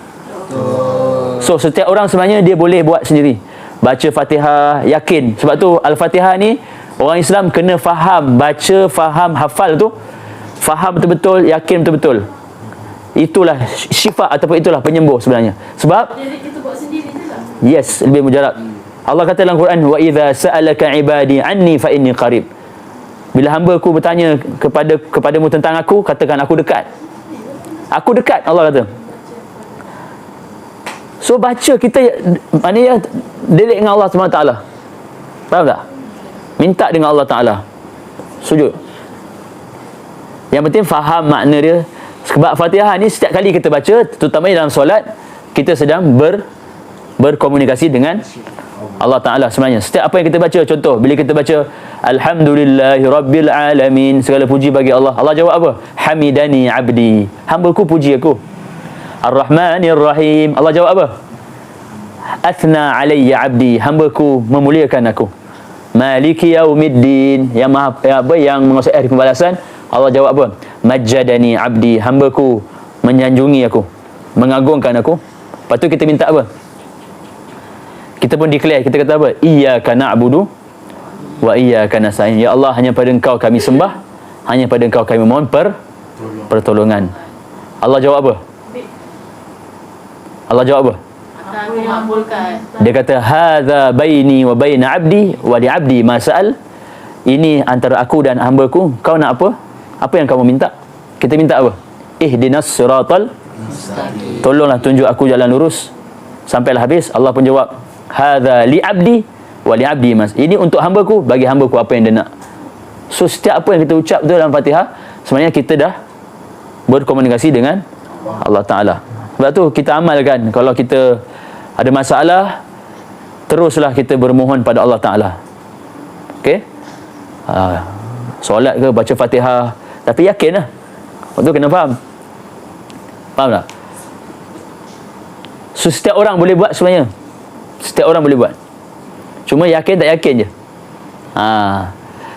So setiap orang sebenarnya dia boleh buat sendiri. Baca Fatihah, yakin. Sebab tu Al-Fatihah ni orang Islam kena faham, baca, faham, hafal tu, faham betul-betul, yakin betul-betul. Itulah syifa ataupun itulah penyembuh sebenarnya. Sebab Jadi kita buat sendiri je lah. yes, lebih mujarab. Allah kata dalam Quran, wa idza sa'alaka ibadi anni fa inni qarib. Bila hamba-Ku bertanya kepadamu tentang aku, katakan aku dekat. Aku dekat, Allah kata. So baca kita, maknanya delik dengan Allah SWT. Faham tak? Minta dengan Allah Ta'ala, sujud. Yang penting faham makna dia. Sebab Fatihah ni setiap kali kita baca, terutamanya dalam solat, kita sedang berkomunikasi dengan Allah Ta'ala sebenarnya. Setiap apa yang kita baca, contoh bila kita baca Alhamdulillahi Rabbil Alamin, segala puji bagi Allah, Allah jawab apa? Hamidani abdi, hamba-Ku puji aku. Ar-Rahmanir Rahim, Allah jawab apa? Athna alayya abdi, hamba-Ku memuliakan aku. Maliki yaumiddin, yang menguasai hari pembalasan, Allah jawab apa? Majjadani abdi, hamba-Ku menyanjungi aku, mengagungkan aku. Lepas tu kita minta apa? Kita pun declare, kita kata apa? Iyyaka na'budu wa iyyaka nasta'in. Ya Allah, hanya pada Engkau kami sembah, hanya pada Engkau kami mohon pertolongan. Allah jawab apa? Allah jawab apa? Akan mengabulkan. Dia kata hadza baini wa baina abdi wa li abdi ma sa'al. Ini antara aku dan hamba-Ku. Kau nak apa? Apa yang kamu minta? Kita minta apa? Ihdinas siratal mustaqim. Tolonglah tunjuk aku jalan lurus. Sampailah habis, Allah pun jawab hadza li abdi wa li abdi mas. Ini untuk hamba-Ku, bagi hamba-Ku apa yang dia nak. So setiap apa yang kita ucap tu dalam Fatihah, sebenarnya kita dah berkomunikasi dengan Allah Ta'ala. Sebab tu kita amalkan. Kalau kita ada masalah, teruslah kita bermohon pada Allah Ta'ala. Okey? Solat ke, baca Fatihah, tapi yakin lah. Waktu kena faham. Faham tak? So setiap orang boleh buat sebenarnya. Setiap orang boleh buat. Cuma yakin tak yakin je.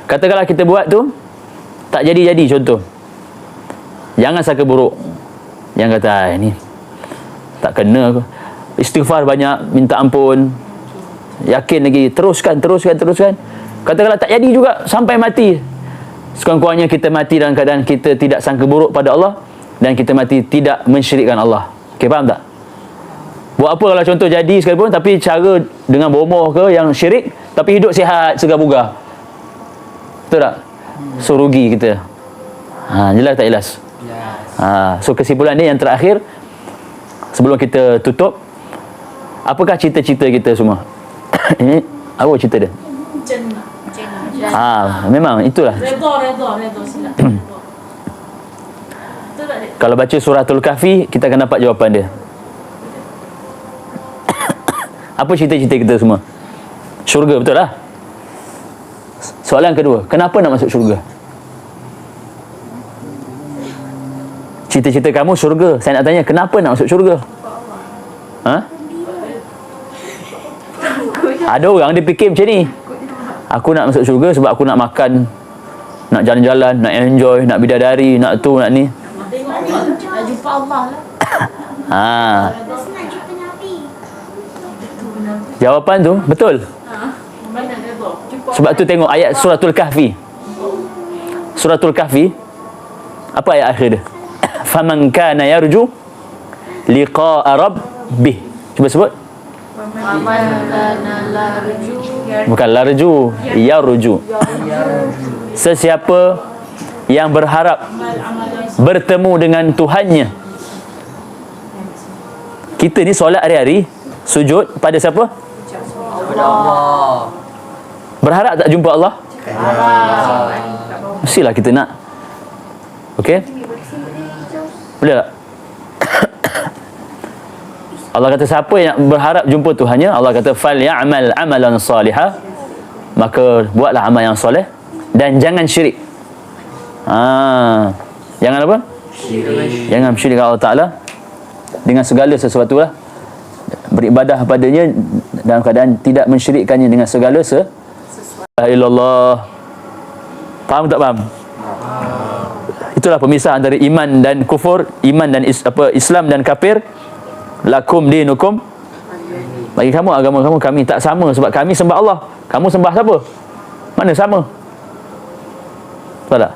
Katakanlah kita buat tu tak jadi-jadi, contoh. Jangan sangka buruk. Yang kata ni tak kena aku. Istighfar banyak, minta ampun, yakin lagi, teruskan. Katakanlah tak jadi juga sampai mati. Sekurang-kurangnya kita mati dalam keadaan kita tidak sangka buruk pada Allah dan kita mati tidak mensyirikkan Allah. Okey, faham tak? Buat apa kalau contoh jadi sekalipun tapi cara dengan bomoh ke yang syirik tapi hidup sihat segar bugar. Betul tak? So rugi kita. Jelas tak jelas? So kesimpulan ni yang terakhir sebelum kita tutup, apakah cita-cita kita semua? Ini apa cerita dia? Jannah. Memang itulah. Redha silap. Betul tak, Dek? Kalau baca suratul Kahfi, kita akan dapat jawapan dia. Apa cita-cita kita semua? Syurga, betul lah? Soalan kedua, kenapa nak masuk syurga? Cita-cita kamu syurga. Saya nak tanya, kenapa nak masuk syurga? Ada orang dia fikir macam ni. Aku nak masuk syurga sebab aku nak makan, nak jalan-jalan, nak enjoy, nak bidadari, nak tu, nak ni. Tengok Allah, nak jumpa Allah lah. Nak jumpa Nabi. Jawapan tu betul. Mana redha? Jumpa Sebab tu tengok ayat suratul Kahfi. Suratul Kahfi, apa ayat akhir dia? Faman kana yarju liqa'a rabbih. Cuba sebut. Bukan larju, yarju. Sesiapa yang berharap bertemu dengan Tuhannya. Kita ni solat hari-hari, sujud pada siapa? Allah. Berharap tak jumpa Allah? Mestilah kita nak. Okey? Boleh tak? Allah kata siapa yang berharap jumpa Tuhannya, Allah kata fal ya'mal amalan salihah, maka buatlah amal yang soleh dan jangan syirik. Jangan apa? Syirik. Jangan syirik kepada Allah Taala dengan segala sesuatu lah. Beribadah padanya dalam keadaan tidak mensyirikkannya dengan segala ilallah. Faham tak faham? Itulah pemisah antara iman dan kufur, iman dan Islam dan kafir. Lakum dinukum, bagi kamu agama kamu, kami tak sama sebab kami sembah Allah, kamu sembah siapa? Mana sama? Betul tak?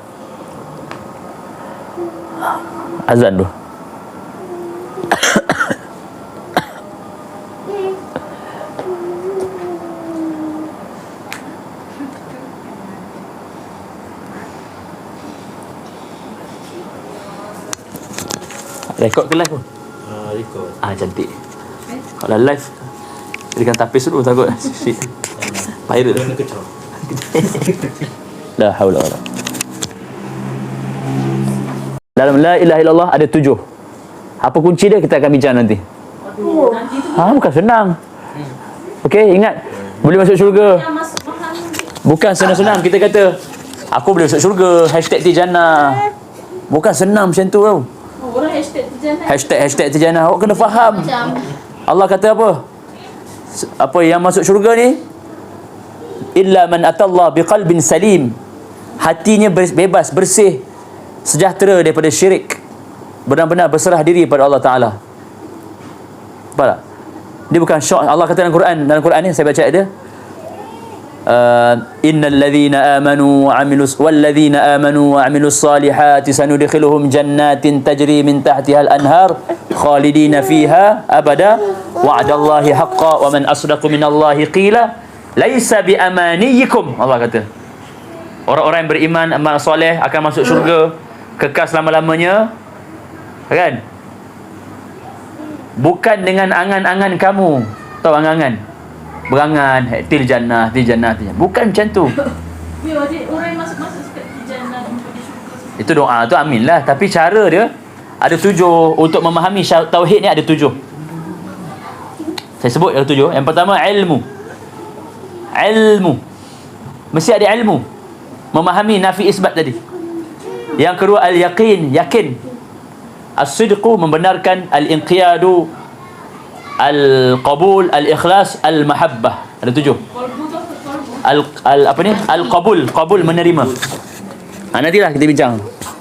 Azan tu. Rekod ke live pun? Record. Cantik. Kalau live berikan tapis dulu, takut shit. Pirate. Kena kecau. La haula wala. Dalam la ilaha illallah ada 7. Apa kunci dia kita akan bincang nanti. Nanti tu Bukan senang. Okey, ingat boleh masuk syurga. yang masuk mahal. Bukan senang-senang kita kata aku boleh masuk syurga, #Tijannah. Bukan senang macam tu tau. Orang #Tijannah. #Tijannah. Awak kena faham. Allah kata apa? Apa yang masuk syurga ni? Illa man atallah biqalbin salim. Hatinya bebas, bersih, sejahtera daripada syirik. Benar-benar berserah diri pada Allah Taala. Nampak tak? Dia bukan syok. Allah kata dalam Quran ni saya baca dia. Innal ladzina amanu wa amilus salihati sanudkhiluhum jannatin tajri min tahtiha al-anhar khalidina fiha abada wa'dallahi haqqan wa man asdaqu minallahi qila laisa bi amaniyikum. Allah kata orang-orang yang beriman amal soleh akan masuk syurga kekal selama-lamanya, kan? Bukan dengan angan-angan kamu. Tahu angan-angan? Berangan, Tijannah. Bukan macam tu. Ya, orang yang masuk Tijannah jumpa di syurga. Itu doa tu, amin lah. Tapi cara dia ada 7. Untuk memahami tauhid ni ada 7. Saya sebut ada 7. Yang pertama ilmu. Mesti ada ilmu. Memahami nafi isbat tadi. Yang kedua al-yaqin, yakin. As-sidqu, membenarkan. Al-inqiyadu, al-qabul, al-ikhlas, al-mahabbah. Ada 7. Apa ni? Al-qabul, menerima. Nantilah kita bincang.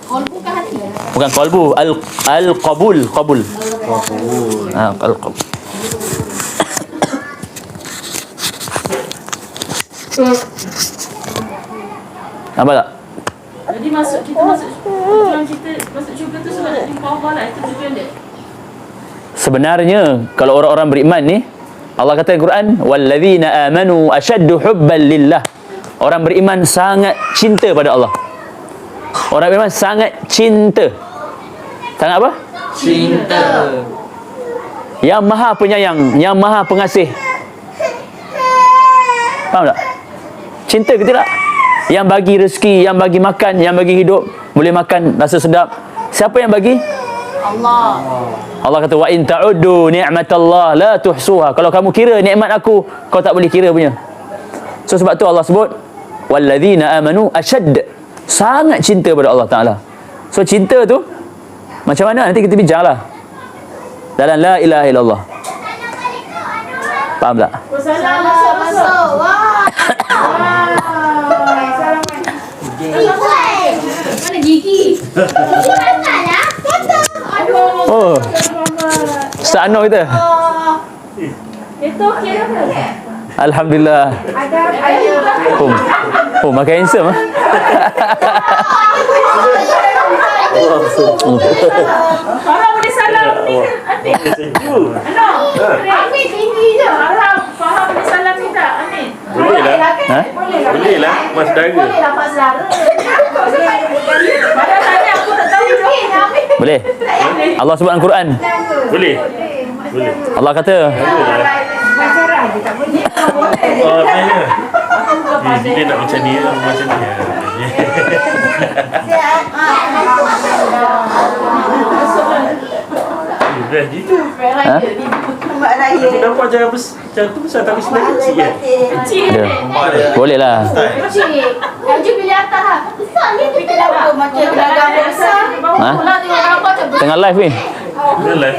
Kolbu ke hati? Bukan qalbu, al-qabul, qabul. Al-qabul. Nampak tak? Jadi tujuan kita masuk syurga tu sebab nak jumpa Allah lah. Itu tujuan dia. Sebenarnya kalau orang-orang beriman ni, Allah kata dalam Quran, walladzina amanu ashaddu hubban lillah. Orang beriman sangat cinta pada Allah. Orang beriman sangat cinta. Sangat apa? Cinta. Yang maha penyayang, yang maha pengasih. Faham tak? Cinta ke tidak? Yang bagi rezeki, yang bagi makan, yang bagi hidup, boleh makan rasa sedap. Siapa yang bagi? Allah. Allah kata wa in ta'uddu ni'matallah la tuhsuha. Kalau kamu kira nikmat aku, kau tak boleh kira punya. So sebab tu Allah sebut walladzina amanu ashadd. Sangat cinta pada Allah Taala. So cinta tu macam mana nanti kita bincanglah. Dalam la ilaha illallah. Faham tak? Masuk. Wah. Mana gigi? Gigi mana lah? Aduh. Oh. Ustaz Anwar kita. Itu okey ke? Alhamdulillah. Oh, makan handsome ah. Farah boleh salam ni. Ambil tinggi je. Farah boleh salam ni tak? Amin. Boleh lah. Ha? Boleh lah, Mas Dara. Boleh lah Pak Zara. Farah tanya aku tak tahu tu. Boleh. Allah sebut dalam Quran. Boleh. Boleh. Allah kata, Oh, tanya. Dia nak macam ni, macam ni. Best gitu. ha? Aku nampak macam tu besar tapi sebenarnya kecil kan? Kecil Dia. Boleh lah. Cik, Laju pilih atas lah. Besar ni kita dah macam dagang besar. Ha? Pula tengok gambar macam Tengah live ni. Dia live.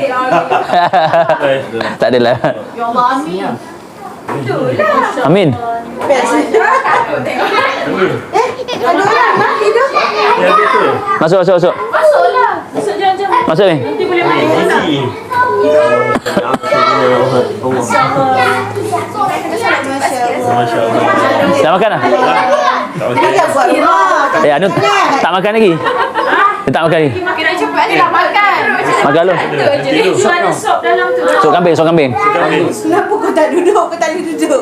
Tak adalah. Ya Allah, amin. Amin. Ada orang nak hidup. Yang dia tu. Masuk. Masuklah. Masuk jam-jam. Masuk ni. Nanti boleh main bola. Gigi. Masya Allah. Dah makan dah? Tak makan. Anu tak makan lagi. Dia tak makan lagi. Makan dah cepat ni dah makan. Makan lu. Tidur. Tu ada sop dalam tu. Sok kambing. Kenapa kau tak duduk? Kau tak boleh duduk.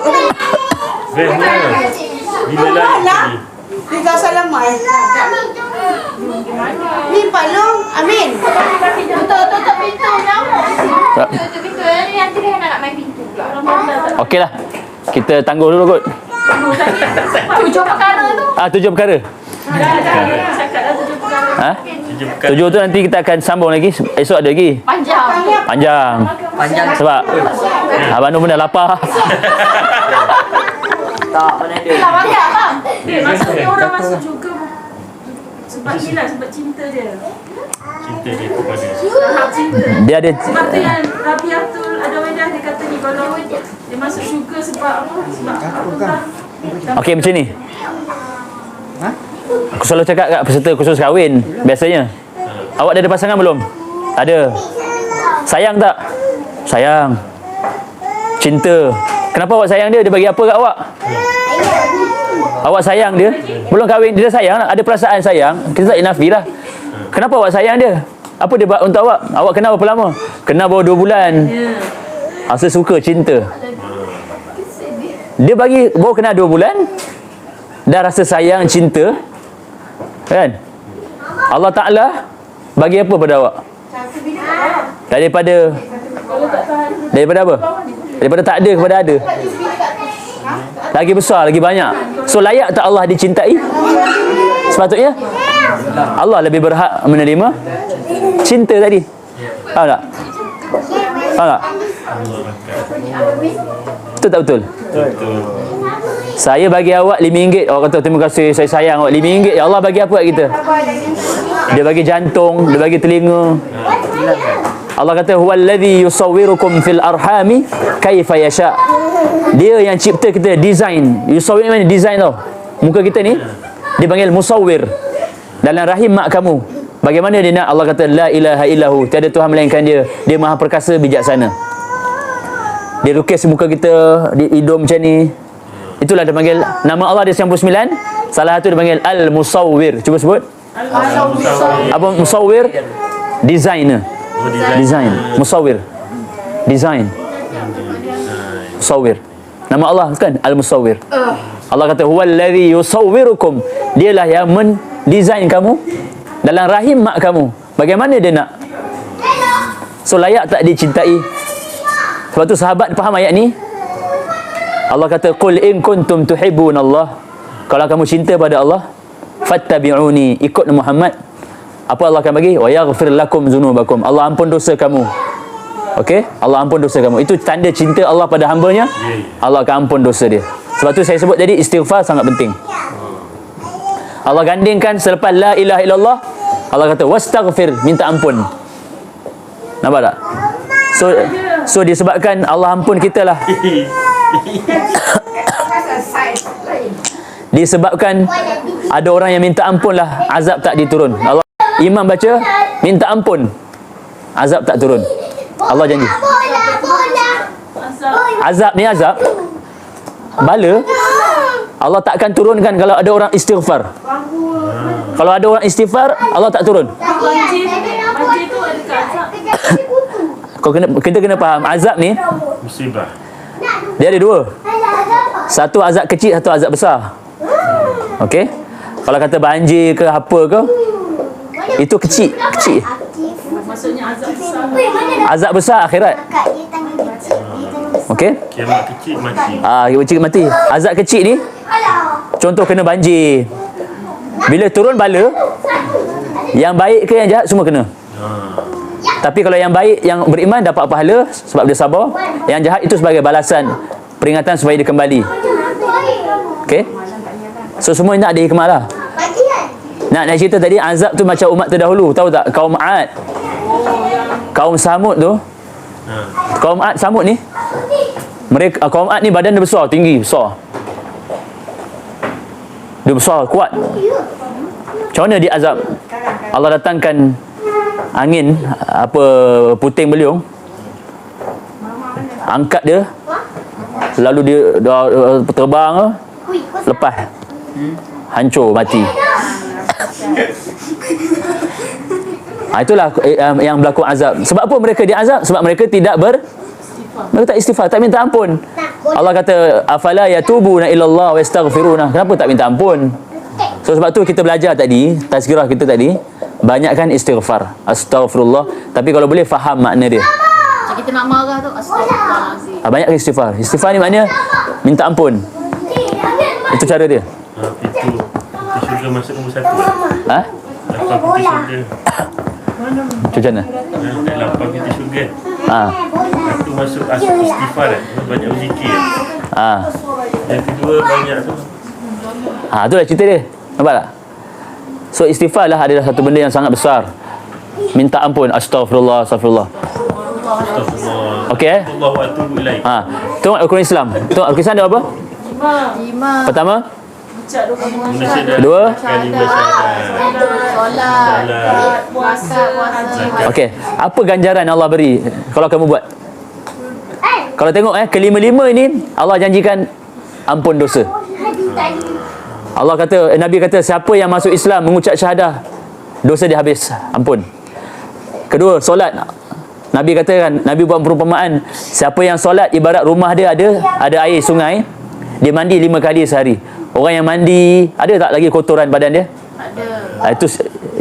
Best lah. Bila lagi. Dia tak salaman. Ni Pak Long, Amin. Tutup pintu nyamuk. Tutup pintu. Nanti dia nak main pintu pula. Okey lah. Kita tangguh dulu kot. Tujuh perkara tu. 7 perkara. Cakap dah 7 perkara. Ha? 7 7 tu nanti kita akan sambung lagi. Esok ada lagi. Panjang. Panjang. Sebab Abang Nur pun dah lapar. Dah banyak bang. Maksudnya orang masuk juga sebab ni lah, sebab cinta dia. Cinta dia kepada. Tahap cinta. Dia ada Sebab tu yang Rabiatul Adawadah dia kata ni, kalau dia masuk syurga sebab apa? Sebab apa tak? Okey macam ni. Aku selalu cakap kat peserta kursus kahwin biasanya. Awak dah ada pasangan belum? Ada. Sayang tak? Sayang. Cinta. Kenapa awak sayang dia? Dia bagi apa kat awak? Awak sayang dia? Belum kahwin dia dah sayang lah. Ada perasaan sayang. Kita tak nafi lah. Kenapa awak sayang dia? Apa dia buat untuk awak? Awak kenal berapa lama? Kenal baru 2 bulan. Rasa suka, cinta. Dia bagi baru kenal 2 bulan. Dah rasa sayang, cinta. Kan? Allah Ta'ala bagi apa pada awak? Daripada apa? Daripada tak ada kepada ada. Lagi besar, lagi banyak. So layak tak Allah dicintai? Sepatutnya Allah lebih berhak menerima cinta tadi. Faham tak? Faham tak? Betul tak betul? Saya bagi awak RM5. Awak kata terima kasih, saya sayang awak. RM5. Ya Allah bagi apa kat kita? Dia bagi jantung, dia bagi telinga. Allah kata huwallazi yusawwirukum fil arhami kaifa yasha. Dia yang cipta kita, design. Yusawwir mana design tau. Muka kita ni dipanggil musawwir. Dalam rahim mak kamu. Bagaimana dia nak? Allah kata la ilaha illahu. Tiada Tuhan melainkan dia. Dia maha perkasa, bijaksana. Dia lukis muka kita di hidung macam ni. Itulah dia panggil nama Allah dia 99. Salah satu dipanggil al-musawwir. Cuba sebut. Apa musawwir? Designer. Design. Musawwir. Design. Musawwir. Nama Allah kan al-musawwir. Allah kata huwallazi yusawwirukum. Dialah yang mendesain kamu dalam rahim mak kamu. Bagaimana dia nak? So layak tak dicintai? Sebab tu sahabat faham ayat ni. Allah kata qul in kuntum tuhibbunallah. Kalau kamu cinta pada Allah, fattabi'uni, ikut Muhammad. Apa Allah akan bagi? Wa yaghfir lakum dzunubakum. Allah ampun dosa kamu. Okey? Allah ampun dosa kamu. Itu tanda cinta Allah pada hamba-Nya. Allah akan ampun dosa dia. Sebab tu saya sebut tadi istighfar sangat penting. Allah gandingkan selepas la ilaha illallah, Allah kata wastaghfir, minta ampun. Nampak tak? So disebabkan Allah ampun kita lah. Disebabkan ada orang yang minta ampun lah, azab tak diturun. Allah imam baca minta ampun, azab tak turun. Allah janji. Azab ni azab bala Allah tak akan turunkan kalau ada orang istighfar. Kalau ada orang istighfar, Allah tak turun. Banjir tu ada azab. Kita kena faham azab ni Musibah. dia ada dua. Satu azab kecil, satu azab besar. Okey? Kalau kata banjir ke apa ke, itu kecil. Maksudnya azab besar. Azab besar akhirat. Okey? Kiamat kecil mati. Kecil mati. Azab kecil ni contoh kena banjir. Bila turun bala, yang baik ke yang jahat semua kena. Tapi kalau yang baik, yang beriman dapat pahala sebab dia sabar. Yang jahat itu sebagai balasan, peringatan supaya dia kembali. Okey? So semua nak ada hikmah lah. Nak cerita tadi azab tu macam umat terdahulu. Tahu tak? Kaum Ad, kaum Samud tu. Kaum Ad, Samud ni, mereka kaum Ad ni badan dia besar, tinggi, besar. Dia besar, kuat. Macam mana dia azab? Allah datangkan angin, apa, puting beliung, angkat dia, lalu dia terbang, lepas, hancur, mati. Itulah yang berlaku azab. Sebab apa mereka diazab? Sebab mereka tidak mereka tak istighfar, tak minta ampun. Allah kata afala yatubuna ilallah wa yastaghfiruna. Kenapa tak minta ampun? So sebab tu kita belajar tadi, tazkirah kita tadi, banyakkan istighfar, astaghfirullah. Tapi kalau boleh faham makna dia. Macam kita nak marah tu, astagfirullahalazim. Banyak istighfar. Istighfar ni maknanya minta ampun. Itu cara dia. Pintu syurga masuk nombor 1. Ha? Lapar pintu syurga. Macam mana? Lapar pintu syurga. Itu masuk istighfar kan. Banyak berzikir. Yang kedua banyak tu. Itulah cerita dia. Nampak tak? So istighfar lah adalah satu benda yang sangat besar. Minta ampun, astagfirullah, astagfirullah. Astagfirullah. Okey. Allahu atubu ilaih. Tengok Al-Quran Islam. Tengok Al-Quran Islam ada apa? 5. Pertama, Ucap dua kali kedua, kalimah syahadat. Solat, puasa. okey. Apa ganjaran Allah beri kalau kamu buat? Kalau tengok kelima-lima ini Allah janjikan ampun dosa. Allah kata, Nabi kata siapa yang masuk Islam mengucap syahadah, dosa dia habis, ampun. Kedua, solat. Nabi katakan, Nabi buat perumpamaan, siapa yang solat ibarat rumah dia ada air sungai, dia mandi 5 kali sehari. Orang yang mandi, ada tak lagi kotoran badan dia? Ada. Itu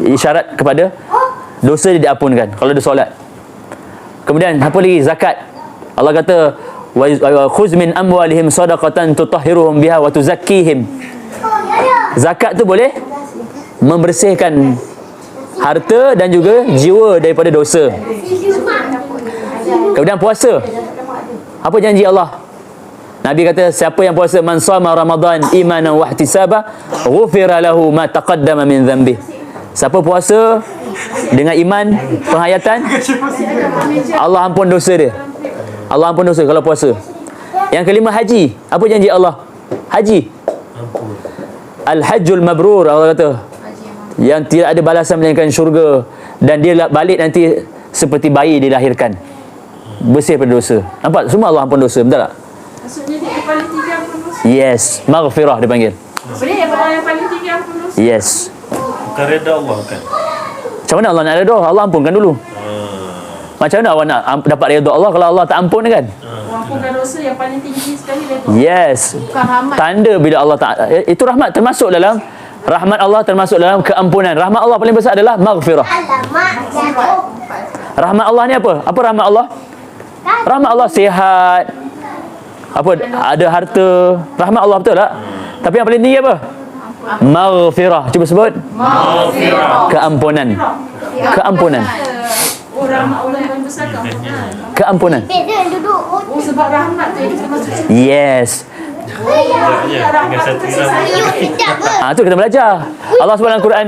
isyarat kepada dosa dia diampunkan kalau dia solat. Kemudian apa lagi? Zakat. Allah kata wa khuz min amwalihim sadaqatan tutahhiruhum biha wa tuzakkihim. Zakat tu boleh membersihkan harta dan juga jiwa daripada dosa. Kemudian puasa. Apa janji Allah? Nabi kata siapa yang puasa man shama Ramadan imanan wa ihtisaba ghufira lahu ma taqaddama min dhanbi. Siapa puasa dengan iman, penghayatan, Allah ampun dosa dia. Allah ampun dosa kalau puasa. Yang kelima haji. Apa janji Allah? Haji. Al-hajjul mabrur, Allah kata. Yang tidak ada balasan melainkan syurga, dan dia balik nanti seperti bayi dilahirkan. Bersih daripada dosa. Nampak? Semua Allah ampun dosa, betul tak? Maksudnya dia kepala 3 pun dosa. Yes, maghfirah dia panggil. Boleh daripada yang paling tinggi ampun dosa. Yes. Bukan reda Allah kan? Macam mana Allah nak redha? Allah ampunkan dulu. Macam mana awak nak dapat redha Allah kalau Allah tak ampun kan? Ampunkan dosa yang paling tinggi sekali redha. Yes. Bukan rahmat. Tanda bila Allah tak, itu rahmat termasuk dalam rahmat Allah, termasuk dalam keampunan. Rahmat Allah paling besar adalah maghfirah. Rahmat Allah ni apa? Apa rahmat Allah? Rahmat Allah sihat. Apa? Ada harta. Rahmat Allah betul tak? Tapi yang paling tinggi apa? Maghfirah. Cuba sebut. Maghfirah. Keampunan. Keampunan. Oh, rahmat Allah yang paling besar keampunan. Keampunan. Oh, sebab rahmat tu yang kita masuk. Yes. Ya, dengan satu irama. Tu kita belajar. Allah sebut dalam Quran.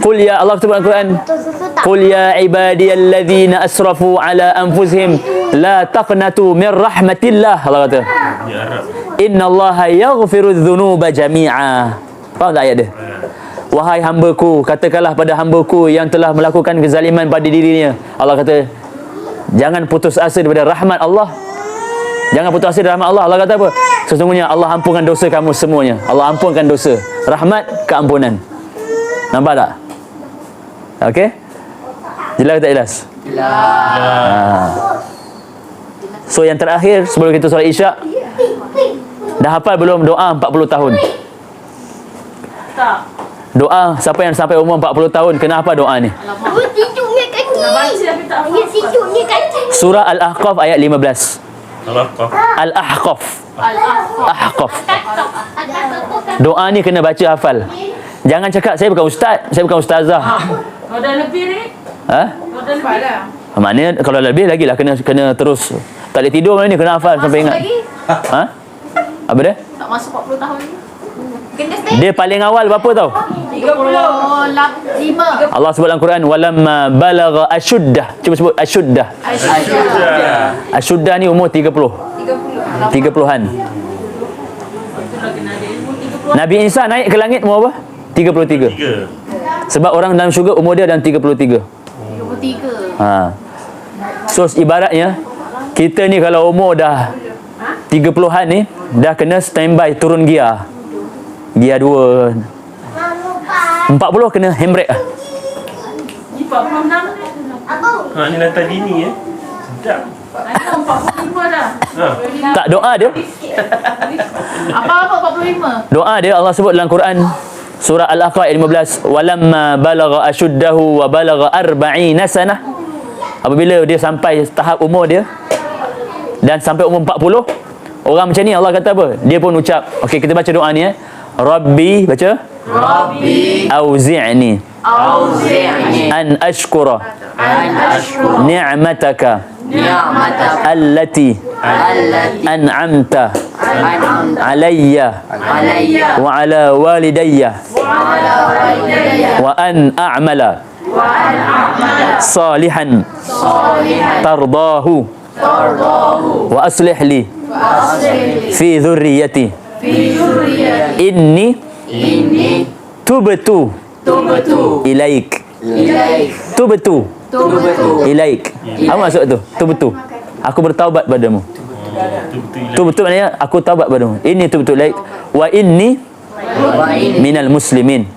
Qul ya, Allah sebut dalam Quran. Qul ya ibadiyalladzina asrafu ala anfusihim la taqnatu min rahmatillah. Allah kata. Di Arab. Innallaha yaghfiru dzunuba jami'a. Faham tak ayat dia? Wahai hamba-Ku, katakanlah pada hamba-Ku yang telah melakukan kezaliman pada dirinya. Allah kata, jangan putus asa daripada rahmat Allah. Jangan putus asa dari rahmat Allah. Allah kata apa? Sesungguhnya Allah ampunkan dosa kamu semuanya. Allah ampunkan dosa. Rahmat, keampunan. Nampak tak? Okey? Jelas ke tak jelas? Jelas. So yang terakhir sebelum kita solat Isyak, dah hafal belum doa 40 tahun? Tak. Doa siapa yang sampai umur 40 tahun kena apa doa ni? Tidurnya kaki. Nak baca tapi tak hafal. Tidurnya kaki. Surah Al-Ahqaf ayat 15. Al-Ahqaf. Al-Ahqaf. Ahqaf. Doa ni kena baca hafal. Jangan cakap saya bukan ustaz, saya bukan ustazah. Kalau dah lebih ni, Ha? kalau dah lebih. Maknanya kalau lebih lagi lah kena terus. Tak boleh tidur mana ni, kena hafal sampai ingat. lagi. Ha? Apa dia? Tak masuk 40 tahun ni. Kena stay. Dia paling awal berapa tau? 35. Allah sebut dalam Quran walamma balagha ashuddah. Cuba sebut ashuddah. Ashuddah ni umur 30. 30-an. Nabi Isa naik ke langit umur apa? 33. 3. Sebab orang dalam syurga umur dia dalam 33. 33. Ha. So ibaratnya kita ni kalau umur dah 30-an ni dah kena standby turun gear. Gear 2. 40 kena handbrake lah. 46 ni. Ha, ni lantai dini ya. Sedap. Ada 45 dah. Ha. Tak, doa dia. Apa 45? Doa dia Allah sebut dalam Quran surah Al-Ahqaf ayat 15 walamma balagha ashuddahu wa balagha 40 sanah. Apabila dia sampai tahap umur dia dan sampai umur 40, orang macam ni Allah kata apa? Dia pun ucap. Okey, kita baca doa ni Rabbi, baca. Rabbi auzi'ni an ashkura ni'mataka allati an'amta alayya wa ala walidayya wa an a'mala salihan tardahu wa aslih li fi dhurriyyati inni tubtu ilaik. Tubtu ilaik. Apa maksud tu? Tubtu. Aku bertaubat padamu. Tubtu maknanya aku taubat padamu. Inni tubtu ilaik wa inni minal muslimin.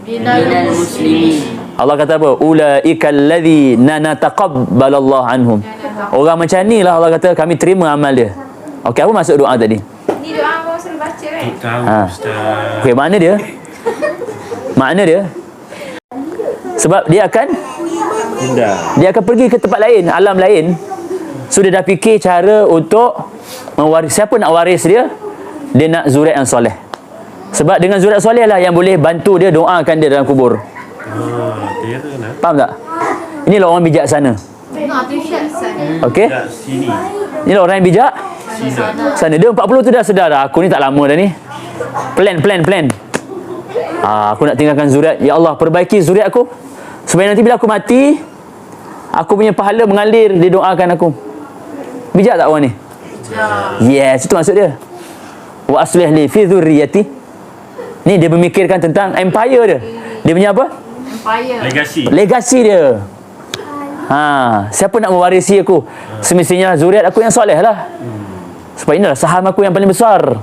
Allah kata apa? Ulaika alladhina nataqabbalallahu anhum. Orang macam ni lah Allah kata kami terima amal dia. Okey, apa maksud doa tadi? Ni doa kau selalu baca kan? Tahu Ha. Ustaz. Okey, makna dia? Makna dia sebab dia akan pergi ke tempat lain, alam lain. So dia dah fikir cara untuk mewaris. Siapa nak waris dia? Dia nak zuriat yang soleh. Sebab dengan zuriat soleh lah yang boleh bantu dia, doakan dia dalam kubur. Tera lah. Faham tak? Inilah orang bijaksana. Tengok tu syak sana. Okey? Tak sini. Inilah orang yang bijak. Sini. Sana dia 40 tu dah sedar dah. Aku ni tak lama dah ni. Plan. Aku nak tinggalkan zuriat. Ya Allah, perbaiki zuriat aku. Supaya nanti bila aku mati, aku punya pahala mengalir, didoakan aku. Bijak tak orang ni? Yes, itu maksud dia. Wa aslih li fi dhurriyyati. Ni dia memikirkan tentang empire dia. Dia punya apa? Empire. Legasi dia. Siapa nak mewarisi aku? Semestinya zuriat aku yang soleh lah. Sebab inilah saham aku yang paling besar.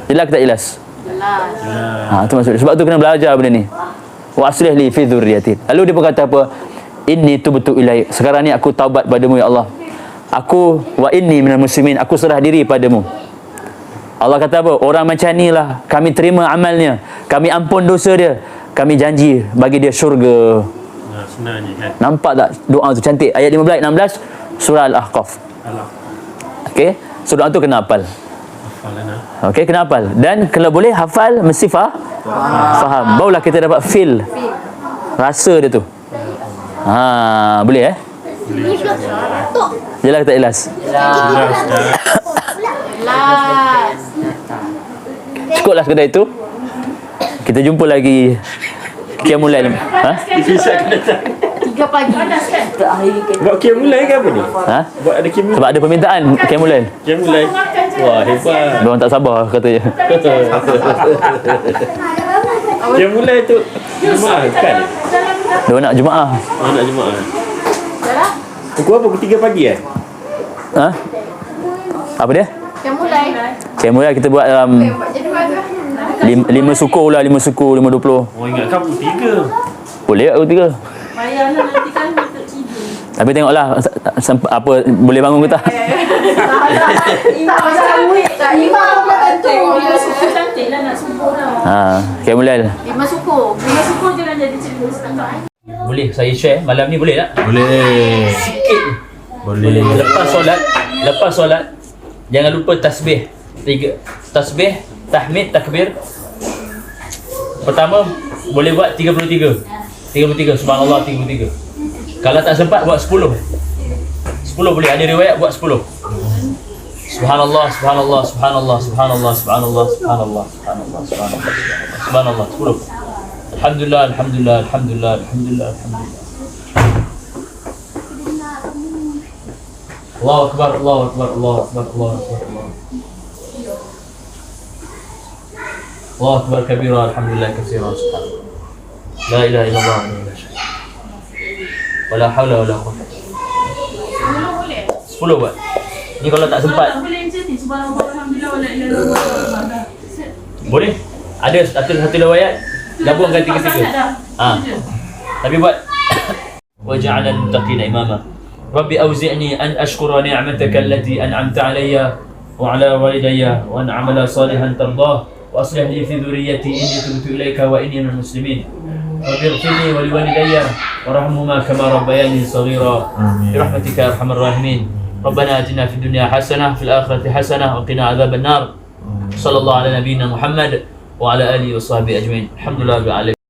Jelas ke tak jelas? Jelas. Tu maksud. Sebab tu kena belajar benda ni. Wa aslih li fi dzurriyyati. Lalu dia pun kata apa? Inni tubtu ilaik. Sekarang ni aku taubat padamu ya Allah. Aku wa inni minal muslimin. Aku serah diri padamu. Allah kata apa? Orang macam ni lah kami terima amalnya. Kami ampun dosa dia. Kami janji bagi dia syurga. Senang je kan. Nampak tak doa tu cantik? Ayat 15 16 surah Al-Ahqaf. Alah. Okey. So doa tu kena hafal. Hafalan lah. Okey, kena hafal. Dan kalau boleh hafal mesti faham. Barulah kita dapat feel. Rasa dia tu. Boleh Jelas ke tak jelas? Jelas dah. Jelas. Cukuplah sekadar itu. Kita jumpa lagi Qiyamul Lail. Bisa kena tak. 3 pagi. Buat kia mulai ke apa ni? Buat ada kia mulai. Sebab ada permintaan Qiyamul Lail. Kia mulai. Wah, hebat. Diorang tak sabar katanya. Kia mulai tu Jumaat kan? Diorang nak Jumaat. Nak Jumaat. Dah lah. Pukul apa? Pukul 3 pagi Apa dia? Yang mulai. Qiyamul Lail kita buat dalam Jadi mana? 5 suku lah, 5 suku, 5.20. Oh, ingatkan pukul 3. Boleh tak pukul 3? Payahlah nanti kan untuk tidur. Tapi tengoklah apa boleh bangun ke tak. Tak macam wait. Tak imam pun tentu. Suku cantik lah nak subuh dah. Qiyamul Lail. 5 suku. 5 suku jangan jadi cikgu setengah. Boleh saya share malam ni boleh tak? Boleh. Sikit. Boleh. Lepas solat jangan lupa tasbih. 3 tasbih, tahmid, takbir. Pertama boleh buat 33 subhanallah 33. Kalau tak sempat buat 10 boleh, ada riwayat buat 10. Subhanallah 10. Alhamdulillah. Allahu akbar. Allahu akbar kabira, alhamdulillah katsira, subhanallah. La ilaha illallah wa la ilaha illallah. Wala haula wala quwwata. 10 buat. Ni kalau tak sempat. Boleh macam ni. Subhanallah, alhamdulillah, wala ilaha illallah. Boleh. Ada satu riwayat gabungkan tiga-tiga. Tapi buat waja'ala al-muttaqina imama. Rabbi awzi'ni an ashkura ni'mataka allati an'amta 'alayya wa 'ala walidayya wa an a'mala salihan tardah wa aslih li fi dhurriyyati inni tubtu ilayka wa inni minal muslimin. Rabbi ighfirli wa liwalidayya warhamhuma kama rabbayani shaghira. Bi rahmatika ya arhamar rahimin. Rabbana atina fid dunya hasanah fil akhirati hasanah wa qina adzaban nar. Sallallahu ala nabiyyina Muhammad wa ala alihi wa sahbihi ajma'in. Alhamdulillah rabbil alamin.